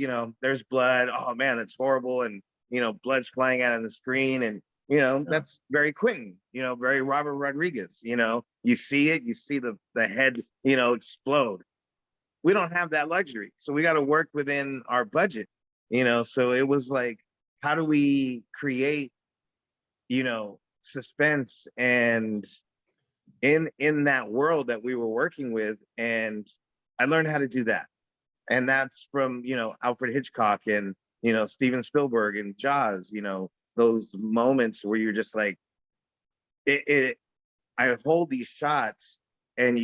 there's blood. Oh man, that's horrible. And blood's flying out on the screen. And Yeah. that's very Quentin, very Robert Rodriguez. You see it, you see the head, explode. We don't have that luxury. So we got to work within our budget. So it was like, how do we create, suspense and in that world that we were working with? And I learned how to do that. And that's from, Alfred Hitchcock and, Steven Spielberg and Jaws, those moments where you're just like, it I hold these shots, and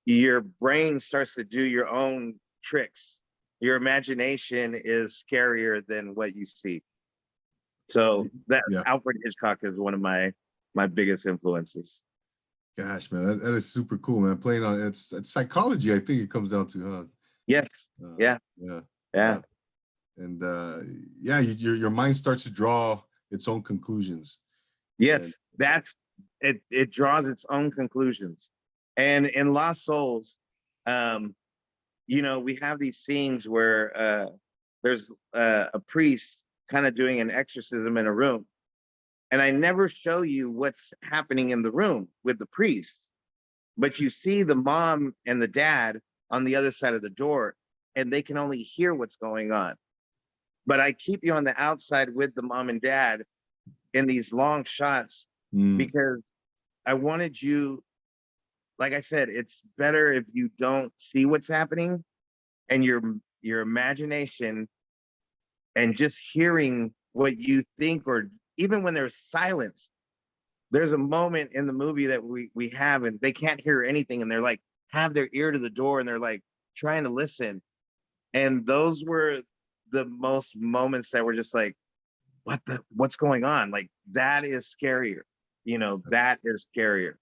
your brain starts to do your own tricks. Your imagination is scarier than what you see. So that Yeah. Alfred Hitchcock is one of my biggest influences. Gosh, man, that is super cool, man. Playing on it's psychology, I think it comes down to, huh? Yes. Yeah. Yeah, Yeah. yeah. And yeah, your mind starts to draw its own conclusions. And Yes. That's it. It draws its own conclusions. And in Lost Souls, um, we have these scenes where there's a priest kind of doing an exorcism in a room. And I never show you what's happening in the room with the priest, but you see the mom and the dad on the other side of the door, and they can only hear what's going on. But I keep you on the outside with the mom and dad in these long shots mm, because I wanted you, like I said, it's better if you don't see what's happening, and your imagination and just hearing what you think, or even when there's silence. There's a moment in the movie that we have, and they can't hear anything, and they're like, have their ear to the door, and they're like trying to listen, And those were the most moments that were just like, what's going on? Like, that is scarier. That is scarier.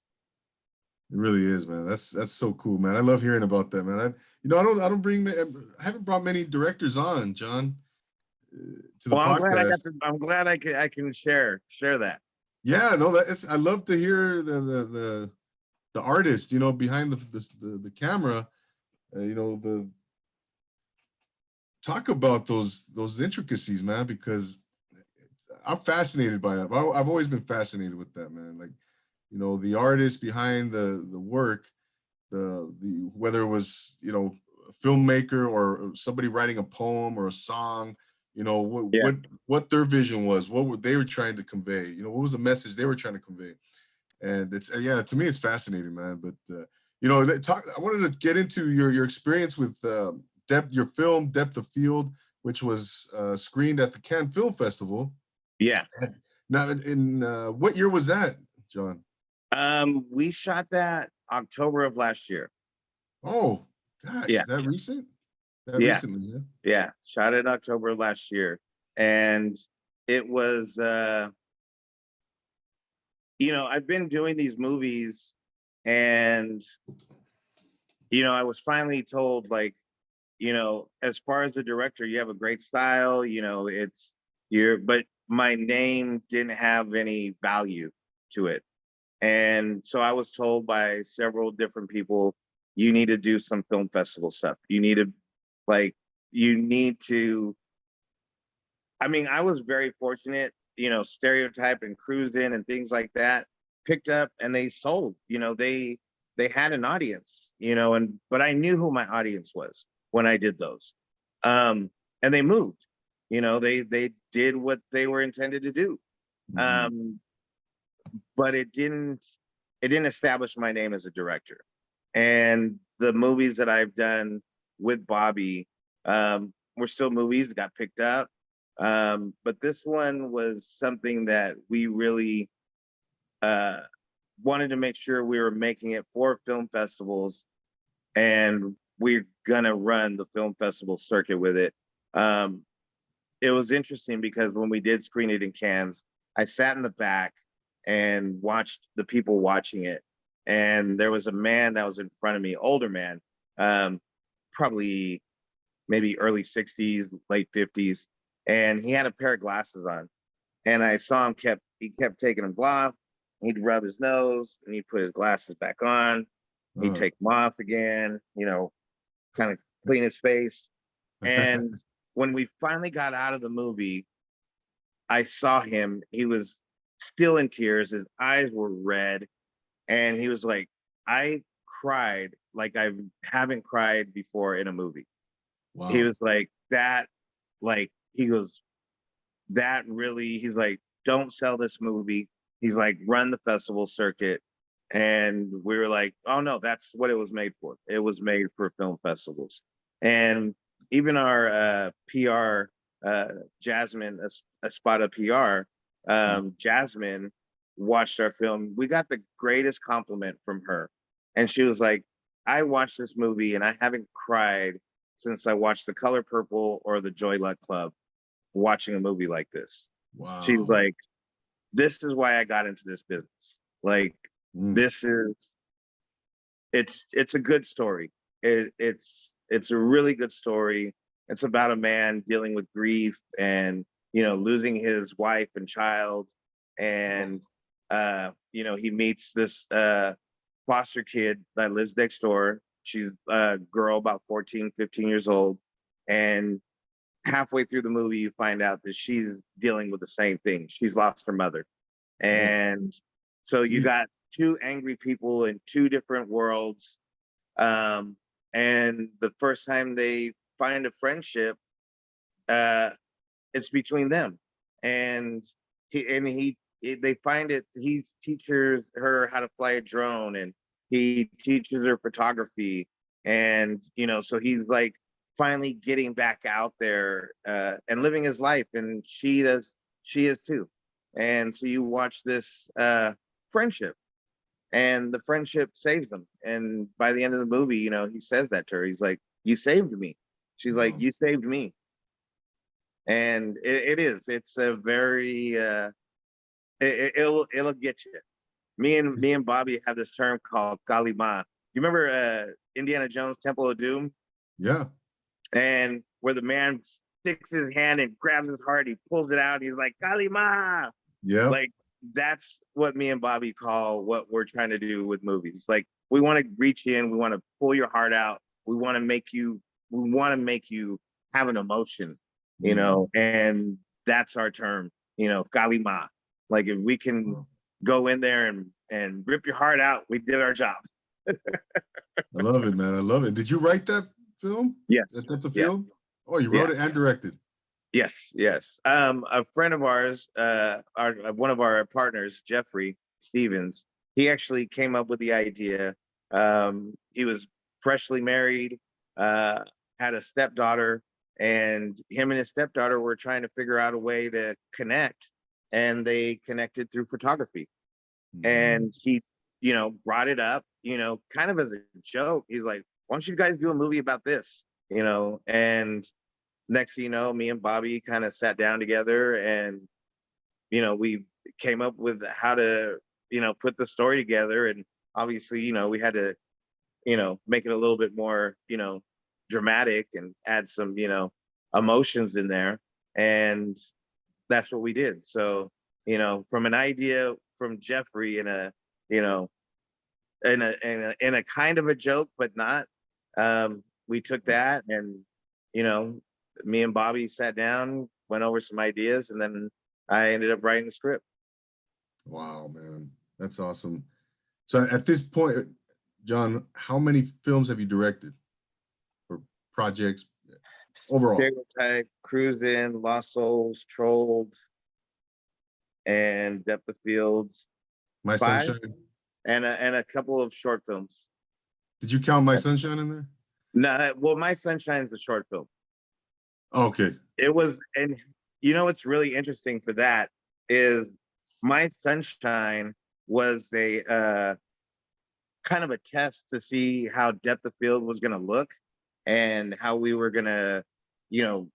It really is, man. That's so cool, man. I love hearing about that, man. I haven't brought many directors on, John, to the Well, podcast. I'm glad I can share that. Yeah, no, I love to hear the artist, behind the camera, the talk about those intricacies, man, because I'm fascinated by it. I've always been fascinated with that, man. Like, the artist behind the work, the whether it was, a filmmaker or somebody writing a poem or a song, Yeah. what their vision was, they were trying to convey, what was the message they were trying to convey. And it's, yeah, to me, it's fascinating, man. But I wanted to get into your experience with your film Depth of Field, which was screened at the Cannes Film Festival. Yeah. Now, in what year was that, John? We shot that October of last year. Oh gosh, Yeah. that recent? That Yeah. recently, yeah. Yeah, shot it October of last year. And it was I've been doing these movies, and I was finally told, like, as far as the director, you have a great style, but my name didn't have any value to it. And so I was told by several different people, you need to do some film festival stuff. You need to, I mean, I was very fortunate, Stereotype and Cruising and things like that picked up, and they sold, they had an audience, but I knew who my audience was when I did those. And they moved, they did what they were intended to do. But it didn't establish my name as a director. And the movies that I've done with Bobby were still movies that got picked up. But this one was something that we really wanted to make sure we were making it for film festivals, and we're gonna run the film festival circuit with it. It was interesting because when we did screen it in Cannes, I sat in the back and watched the people watching it. And there was a man that was in front of me, older man, probably maybe early 60s, late 50s. And he had a pair of glasses on. And I saw him he kept taking them off. He'd rub his nose and he'd put his glasses back on. He'd take them off again, kind of clean his face. And when we finally got out of the movie, I saw him. He was still in tears. His eyes were red. And he was like, I cried like I haven't cried before in a movie. Wow. He was like, he goes, that really, he's like, don't sell this movie. He's like, run the festival circuit. And we were like, oh no, that's what it was made for. It was made for film festivals. And even our PR, Jasmine EspadaPR, Jasmine watched our film. We got the greatest compliment from her. And she was like, I watched this movie and I haven't cried since I watched The Color Purple or The Joy Luck Club, watching a movie like this. Wow. She's like, this is why I got into this business. Like, it's a good story. It's a really good story. It's about a man dealing with grief and, losing his wife and child. And, he meets this foster kid that lives next door. She's a girl about 14, 15 years old. And halfway through the movie, you find out that she's dealing with the same thing. She's lost her mother. And so you got two angry people in two different worlds. And the first time they find a friendship, it's between them. And they find it, he teaches her how to fly a drone, and he teaches her photography. And, so he's like finally getting back out there and living his life. And she is too. And so you watch this friendship, and the friendship saves them. And by the end of the movie, he says that to her. He's like, you saved me. She's like, you saved me. And it's a very, it'll get you. Me and Bobby have this term called Kalima. You remember Indiana Jones Temple of Doom? Yeah. And where the man sticks his hand and grabs his heart, he pulls it out, he's like, Kalima. Yeah. Like, that's what me and Bobby call what we're trying to do with movies. Like, we want to reach in, we want to pull your heart out, we want to make you have an emotion, you know, and that's our term, you know, Kalima. Like, if we can go in there and rip your heart out, we did our job. I love it, man. I love it. Did you write that film? Yes. That's the Yes. film? Oh, you wrote it and directed. Yes, yes. A friend of ours, one of our partners, Jeffrey Stevens, he actually came up with the idea. He was freshly married, had a stepdaughter, and him and his stepdaughter were trying to figure out a way to connect, and they connected through photography. And he, you know, brought it up, you know, kind of as a joke. He's like, why don't you guys do a movie about this? You know, and next thing you know, me and Bobby kind of sat down together and, you know, we came up with how to, you know, put the story together. And obviously, you know, we had to, you know, make it a little bit more, you know, dramatic and add some, you know, emotions in there. And that's what we did. So, you know, from an idea from Jeffrey in a, you know, in a kind of a joke, but not, we took that and, you know, me and Bobby sat down, went over some ideas, and then I ended up writing the script. Wow, man. That's awesome. So at this point, John, how many films have you directed or projects overall? Stereotype, Cruising, Lost Souls, Trolled, and Depth of Fields. My 5, Sunshine? and a couple of short films. Did you count My Sunshine in there? No, well, My Sunshine's a short film. Okay. It was, and you know what's really interesting for that is My Sunshine was a kind of a test to see how Depth of Field was going to look and how we were going to, you know,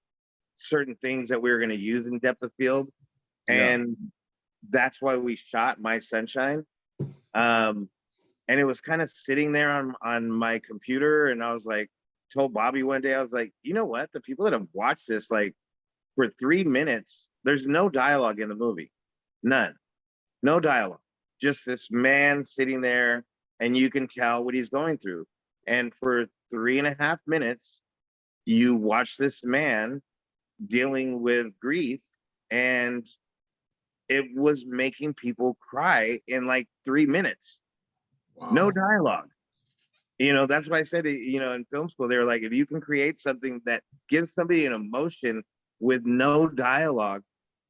certain things that we were going to use in Depth of Field. And that's why we shot My Sunshine. And it was kind of sitting there on my computer, and I was like, told Bobby one day, I was like, you know what? The people that have watched this, like, for 3 minutes, there's no dialogue in the movie. None. No dialogue. Just this man sitting there, and you can tell what he's going through. And for 3.5 minutes, you watch this man dealing with grief, and it was making people cry in like 3 minutes. Wow. No dialogue. You know, that's why I said, you know, in film school, they were like, if you can create something that gives somebody an emotion with no dialogue,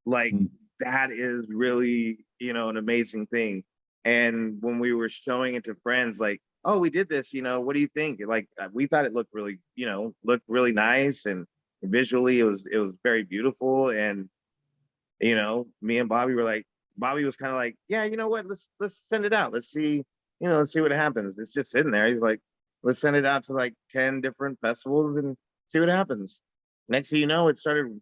like that is really, you know, an amazing thing. And when we were showing it to friends, like, oh, we did this, you know, what do you think? Like, we thought it looked really, you know, looked really nice, and visually it was very beautiful. And, you know, me and Bobby were like, Bobby was kind of like, yeah, you know what, let's send it out. Let's see, you know, let's see what happens. It's just sitting there. He's like, let's send it out to like 10 different festivals and see what happens. Next thing you know, it started,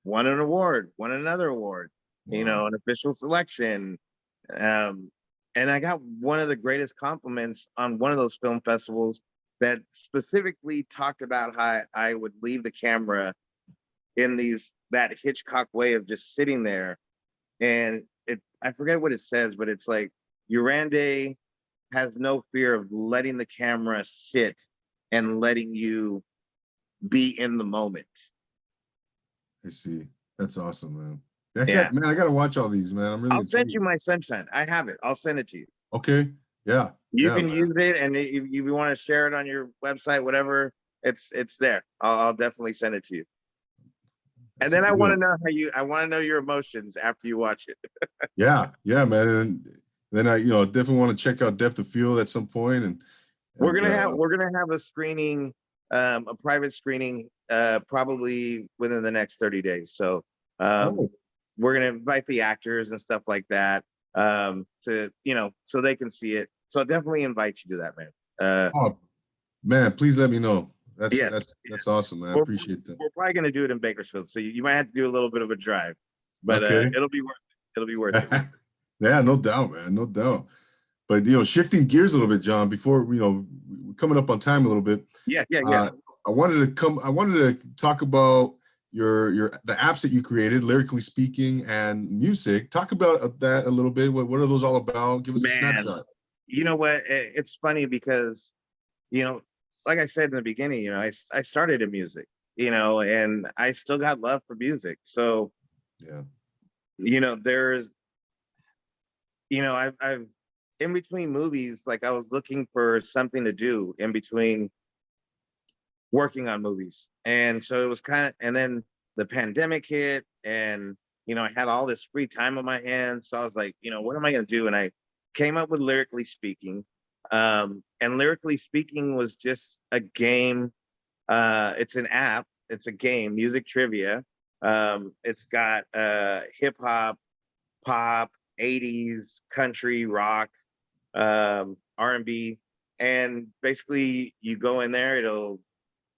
won an award, won another award, you know, an official selection. And I got one of the greatest compliments on one of those film festivals that specifically talked about how I would leave the camera in that Hitchcock way of just sitting there. And I forget what it says, but it's like, Uranday has no fear of letting the camera sit and letting you be in the moment. I see. That's awesome, man. Man, I gotta watch all these, man. I'm really I'll send you My Sunshine. I have it. I'll send it to you. Okay. Yeah. You can use it, and if you want to share it on your website, whatever, it's there. I'll definitely send it to you. And then I want to know your emotions after you watch it. Yeah, man. And then I, you know, definitely want to check out Depth of Field at some point. And we're gonna have a screening, a private screening, probably within the next 30 days. So we're gonna invite the actors and stuff like that, to, you know, so they can see it. So I'll definitely invite you to that, man. Oh man, please let me know. Yes. That's awesome, man. I We're, appreciate that. we're probably going to do it in Bakersfield. So you might have to do a little bit of a drive, but Okay. it'll be worth it. It'll be worth it. Yeah, no doubt, man. No doubt. But shifting gears a little bit, John, before we're coming up on time a little bit. Yeah. I wanted to talk about the apps that you created, Lyrically Speaking and MUSEC. Talk about that a little bit. What are those all about? Give us a snapshot. You know what? It's funny because, like I said in the beginning, I started in music, and I still got love for music. So, yeah, there's, I've in between movies, like I was looking for something to do in between working on movies. And so it was and then the pandemic hit and, I had all this free time on my hands. So I was like, what am I going to do? And I came up with Lyrically Speaking. And Lyrically Speaking was just a game. It's an app. It's a game, music trivia. It's got hip hop, pop, 80s, country, rock, R&B. And basically you go in there, it'll,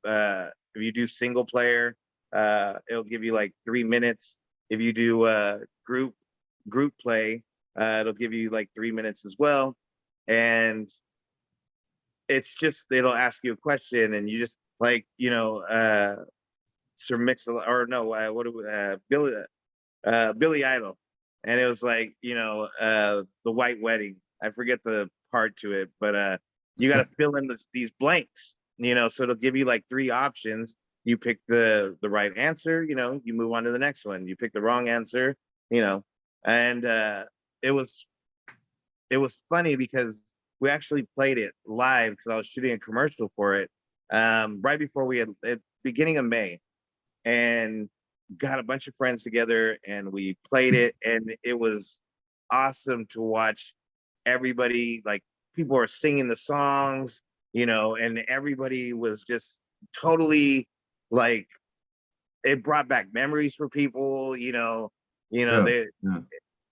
if you do single player, it'll give you like 3 minutes. If you do group play, it'll give you like 3 minutes as well. And it's just, it'll ask you a question and you just like, Sir Mix or no, Billy Idol. And it was like, the White Wedding. I forget the part to it, but you got to fill in these blanks, so it'll give you like 3 options. You pick the right answer, you move on to the next one. You pick the wrong answer, and it was funny because we actually played it live because I was shooting a commercial for it right before we had at beginning of May, and got a bunch of friends together and we played it, and it was awesome to watch everybody, like people are singing the songs, and everybody was just totally like, it brought back memories for people, they yeah.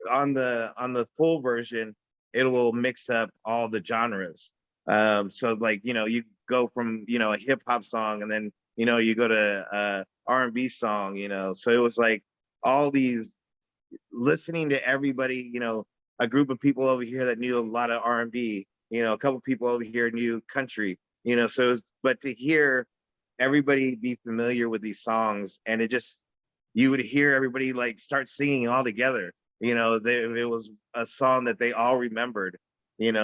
on the full version, it will mix up all the genres. So like, you go from, a hip hop song and then, you go to R&B song, so it was like all these, listening to everybody, a group of people over here that knew a lot of R&B, a couple people over here knew country, so it was, but to hear everybody be familiar with these songs, and it just, you would hear everybody like start singing all together, it was a song that they all remembered,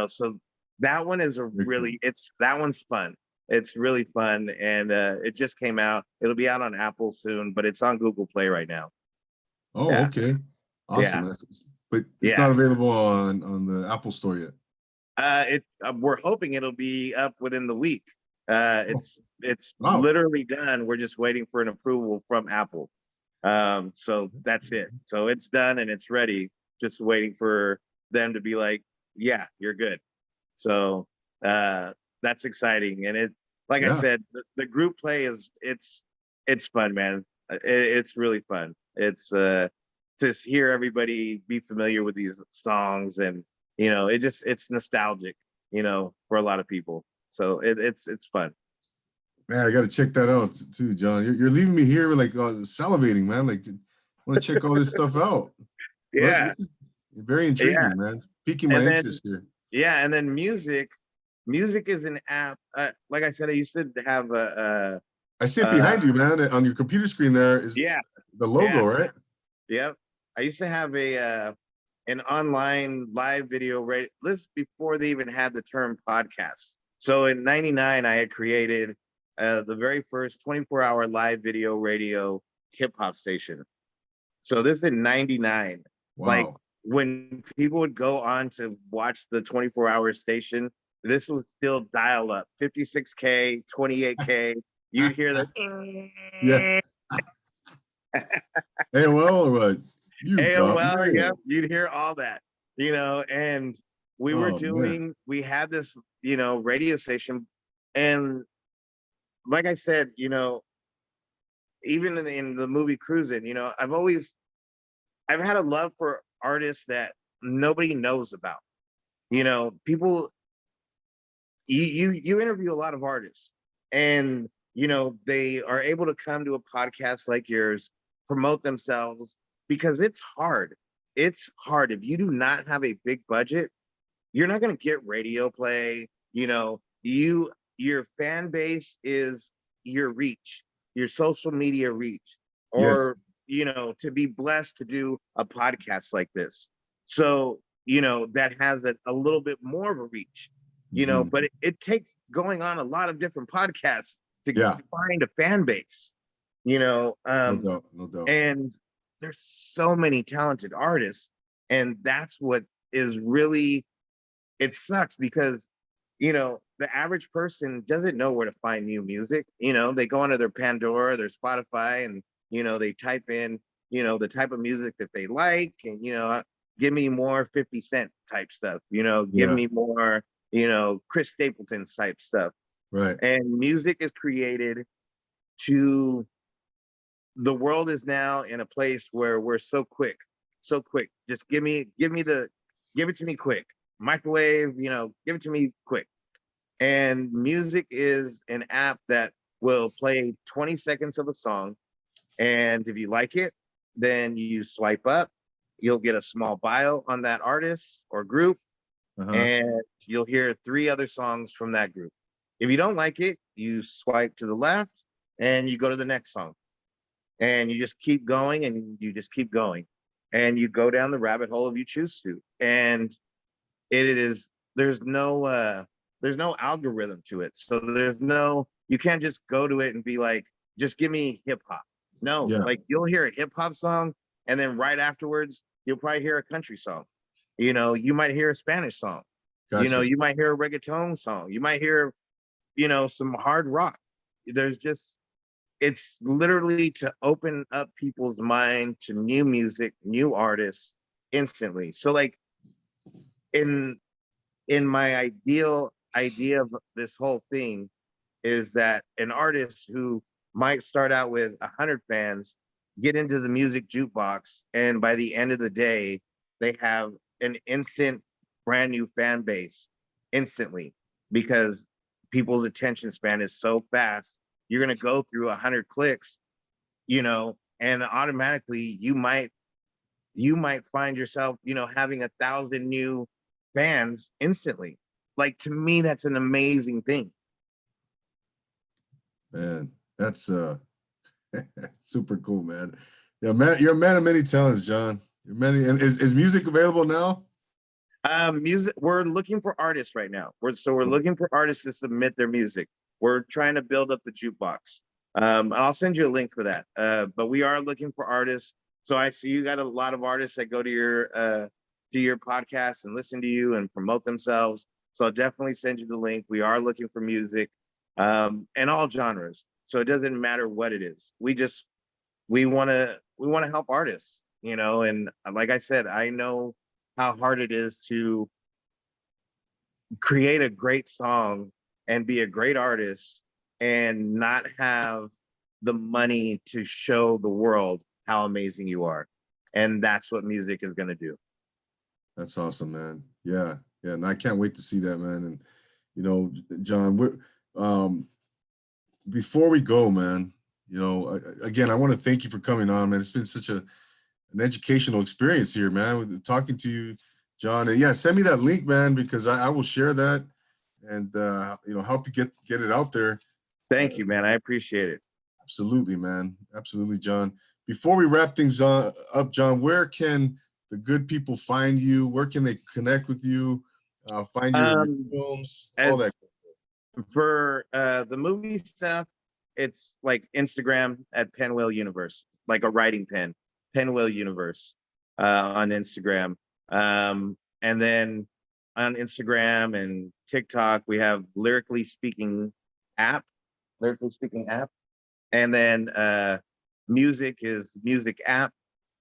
so that one is that one's fun. It's really fun, and it just came out. It'll be out on Apple soon, but it's on Google Play right now. Oh, Yeah. okay. Awesome. Yeah. But it's not available on the Apple Store yet. We're hoping it'll be up within the week. It's Wow. literally done. We're just waiting for an approval from Apple. So that's it. So it's done and it's ready. Just waiting for them to be like, yeah, you're good. So that's exciting. And like I said, the group play it's fun, man. It's really fun. It's to hear everybody be familiar with these songs, and it's nostalgic, for a lot of people. So it's fun. Man, I got to check that out too, John. You're leaving me here like salivating, man. Like, I want to check all this stuff out. Yeah. Very intriguing, man. Piquing my interest here. Yeah, and then MUSEC is an app. Like I said, I used to have I see it behind you, man. On your computer screen there is the logo, right? Yep. I used to have an online live video list before they even had the term podcast. So in '99, I had created the very first 24-hour live video radio hip hop station. So this is in '99. Wow. Like when people would go on to watch the 24-hour station, this was still dial up, 56K, 28K. You'd hear the yeah. AOL or what? AOL, yeah. You'd hear all that, and we were doing, we had this, radio station, and like I said, even in the movie Cruising, I've had a love for artists that nobody knows about. People, you interview a lot of artists, and they are able to come to a podcast like yours, promote themselves, because it's hard. It's hard. If you do not have a big budget, you're not going to get radio play. Your fan base is your reach, your social media reach, Yes. or to be blessed to do a podcast like this. So, that has a little bit more of a reach, Mhm. but it takes going on a lot of different podcasts to Yeah. find a fan base, you know, No um, doubt. No doubt. and there's so many talented artists, and that's what is really, it sucks because the average person doesn't know where to find new music. They go onto their Pandora, their Spotify, and they type in the type of music that they like, and give me more 50 Cent type stuff, give Yeah. me more Chris Stapleton type stuff. Right. And music is created to, the world is now in a place where we're so quick, so quick. Just give it to me quick. Microwave, give it to me quick. And music is an app that will play 20 seconds of a song. And if you like it, then you swipe up, you'll get a small bio on that artist or group, Uh-huh. and you'll hear 3 other songs from that group. If you don't like it, you swipe to the left and you go to the next song. And you just keep going and you just keep going. And you go down the rabbit hole if you choose to. And it is, there's no algorithm to it. So you can't just go to it and be like, just give me hip hop. No, Yeah. like you'll hear a hip hop song, and then right afterwards, you'll probably hear a country song. You might hear a Spanish song. Gotcha. You might hear a reggaeton song. You might hear, some hard rock. There's just, it's literally to open up people's mind to new music, new artists instantly. So like in my ideal idea of this whole thing is that an artist who might start out with 100 fans get into the music jukebox, and by the end of the day they have an instant brand new fan base instantly, because people's attention span is so fast. You're going to go through 100 clicks, and automatically you might find yourself, having 1,000 new fans instantly. Like, to me, that's an amazing thing. Man, that's super cool, man. Yeah, man, you're a man of many talents, John. You're many, and is music available now? Music, we're looking for artists right now. We're looking for artists to submit their music. We're trying to build up the jukebox. I'll send you a link for that. But we are looking for artists. So I see you got a lot of artists that go to your podcast and listen to you and promote themselves. So I'll definitely send you the link. We are looking for music, and all genres. So it doesn't matter what it is. We want to help artists, and like I said, I know how hard it is to create a great song and be a great artist and not have the money to show the world how amazing you are. And that's what music is going to do. That's awesome, man. Yeah, yeah, and I can't wait to see that, man. And John, we're before we go, man, again, I want to thank you for coming on, man. It's been such an educational experience here, man, talking to you, John. And yeah, send me that link, man, because I will share that and help you get it out there. Thank you, man. I appreciate it. Absolutely, man. Absolutely, John. Before we wrap things up, John, where can the good people find you? Where can they connect with you? Find your films, all that. For the movie stuff, it's like Instagram at Penwheel Universe, like a writing pen, Penwheel Universe on Instagram. And then on Instagram and TikTok, we have Lyrically Speaking app. And then music is Music app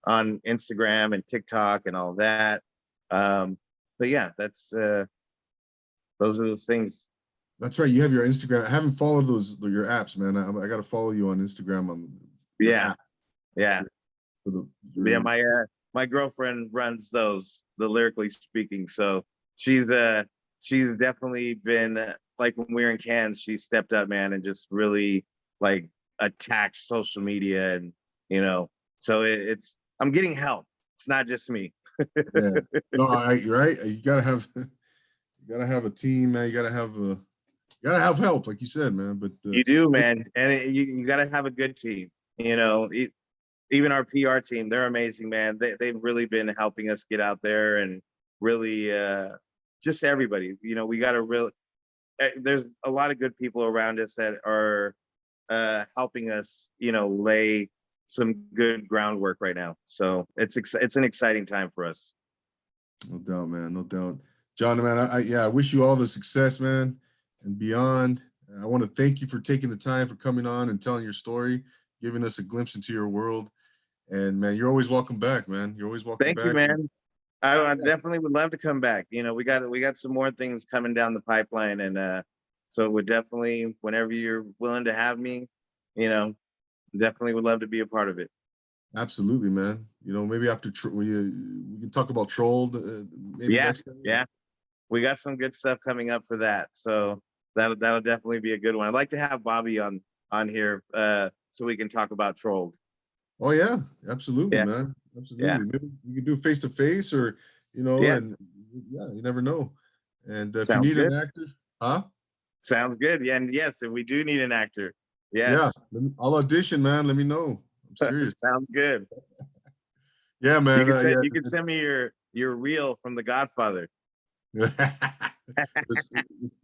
on Instagram and TikTok and all that. But yeah, that's those are those things. That's right. You have your Instagram. I haven't followed your apps, man. I got to follow you on Instagram on your Yeah, app. yeah. Yeah, my girlfriend runs the Lyrically Speaking, so she's definitely been like, when we were in Cannes, she stepped up, man, and just really like attack social media, and so I'm getting help. It's not just me. Yeah. No, you're right. You gotta have a team, man. You gotta have help, like you said, man. But You do, man, and you got to have a good team. Even our PR team, they're amazing, man. They've really been helping us get out there, and really just everybody. We got to really. There's a lot of good people around us that are helping us, lay some good groundwork right now. So it's an exciting time for us. No doubt, man. No doubt. John, man, I wish you all the success, man, and beyond. I want to thank you for taking the time for coming on and telling your story, giving us a glimpse into your world. And man, you're always welcome back, man. You're always welcome Thank back. you, man. I definitely would love to come back. We got some more things coming down the pipeline, and so would definitely, whenever you're willing to have me, definitely would love to be a part of it. Absolutely, man. Maybe after we can talk about Trolled. Maybe next time. Yeah. We got some good stuff coming up for that, so that'll definitely be a good one. I'd like to have Bobby on here so we can talk about Trolled. Oh yeah, absolutely, Yeah. man. Absolutely. Yeah. Maybe we could do face to face, or Yeah. and yeah, you never know. And if you Sounds need good. an actor, huh? Sounds good. Yeah, and yes, if we do need an actor, Yeah, yes. I'll audition, man. Let me know. I'm serious. Sounds good. Yeah, man. You can send me your reel from The Godfather.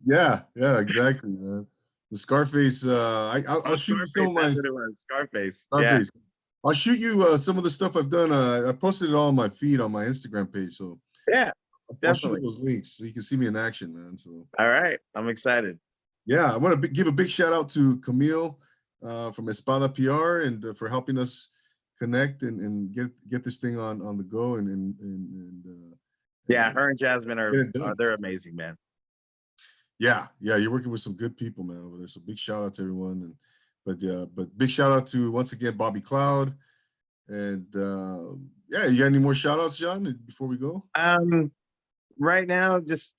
Yeah, exactly, man. The Scarface. I'll shoot you some of my That's what it was. Scarface. Scarface. Yeah. I'll shoot you some of the stuff I've done. I posted it all on my feed on my Instagram page. So yeah, I'll shoot definitely. those links so you can see me in action, man. So all right, I'm excited. Yeah, I want to give a big shout out to Camille from EspadaPR and for helping us connect and get this thing on the go yeah, her and Jasmine they're amazing, man. Yeah, you're working with some good people, man, over there. So big shout out to everyone, but big shout out to once again Bobby Cloud, and yeah, you got any more shout outs, John, before we go? Right now, just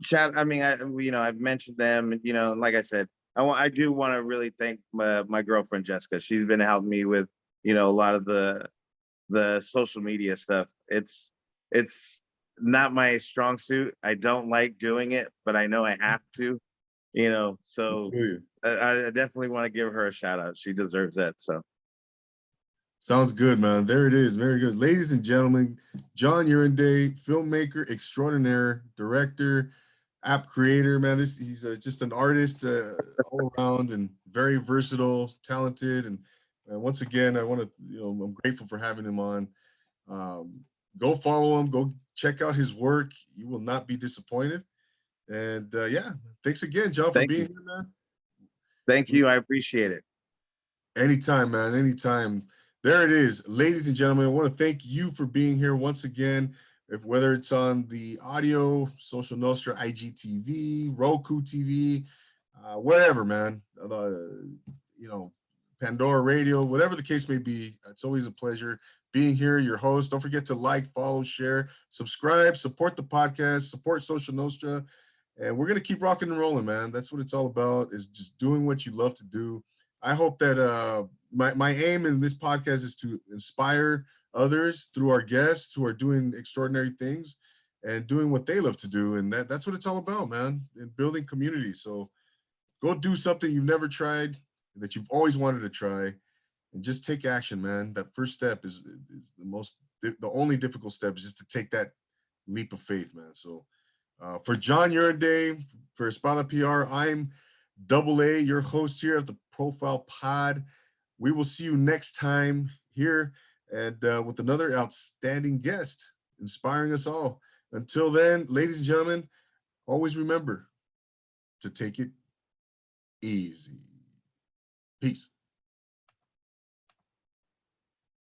chat. I mean, I've mentioned them, and like I said, I do want to really thank my girlfriend Jessica. She's been helping me with a lot of the social media stuff. It's not my strong suit. I don't like doing it, but I know I have to. So I definitely want to give her a shout out. She deserves that. So sounds good, man. There it is. Very good. Ladies and gentlemen, John Uranday, filmmaker extraordinaire, director, app creator, man. He's just an artist all around and very versatile, talented. And once again, I want to, I'm grateful for having him on. Go follow him. Go check out his work. You will not be disappointed. And yeah, thanks again, John, for being here, man. Thank you. I appreciate it. Anytime, man. Anytime. There it is. Ladies and gentlemen, I want to thank you for being here once again. Whether it's on the audio, Social Nostra, IGTV, Roku TV, whatever, man. Pandora Radio, whatever the case may be. It's always a pleasure being here, your host. Don't forget to like, follow, share, subscribe, support the podcast, support Social Nostra. And we're going to keep rocking and rolling, man. That's what it's all about, is just doing what you love to do. I hope that my aim in this podcast is to inspire others through our guests who are doing extraordinary things and doing what they love to do. And that's what it's all about, man, and building community. So go do something you've never tried, that you've always wanted to try, and just take action, man. That first step is the only difficult step is just to take that leap of faith, man. So for John Uranday, for EspadaPR, I'm Double A, your host here at the Profile Pod. We will see you next time here and with another outstanding guest, inspiring us all. Until then, ladies and gentlemen, always remember to take it easy. Peace.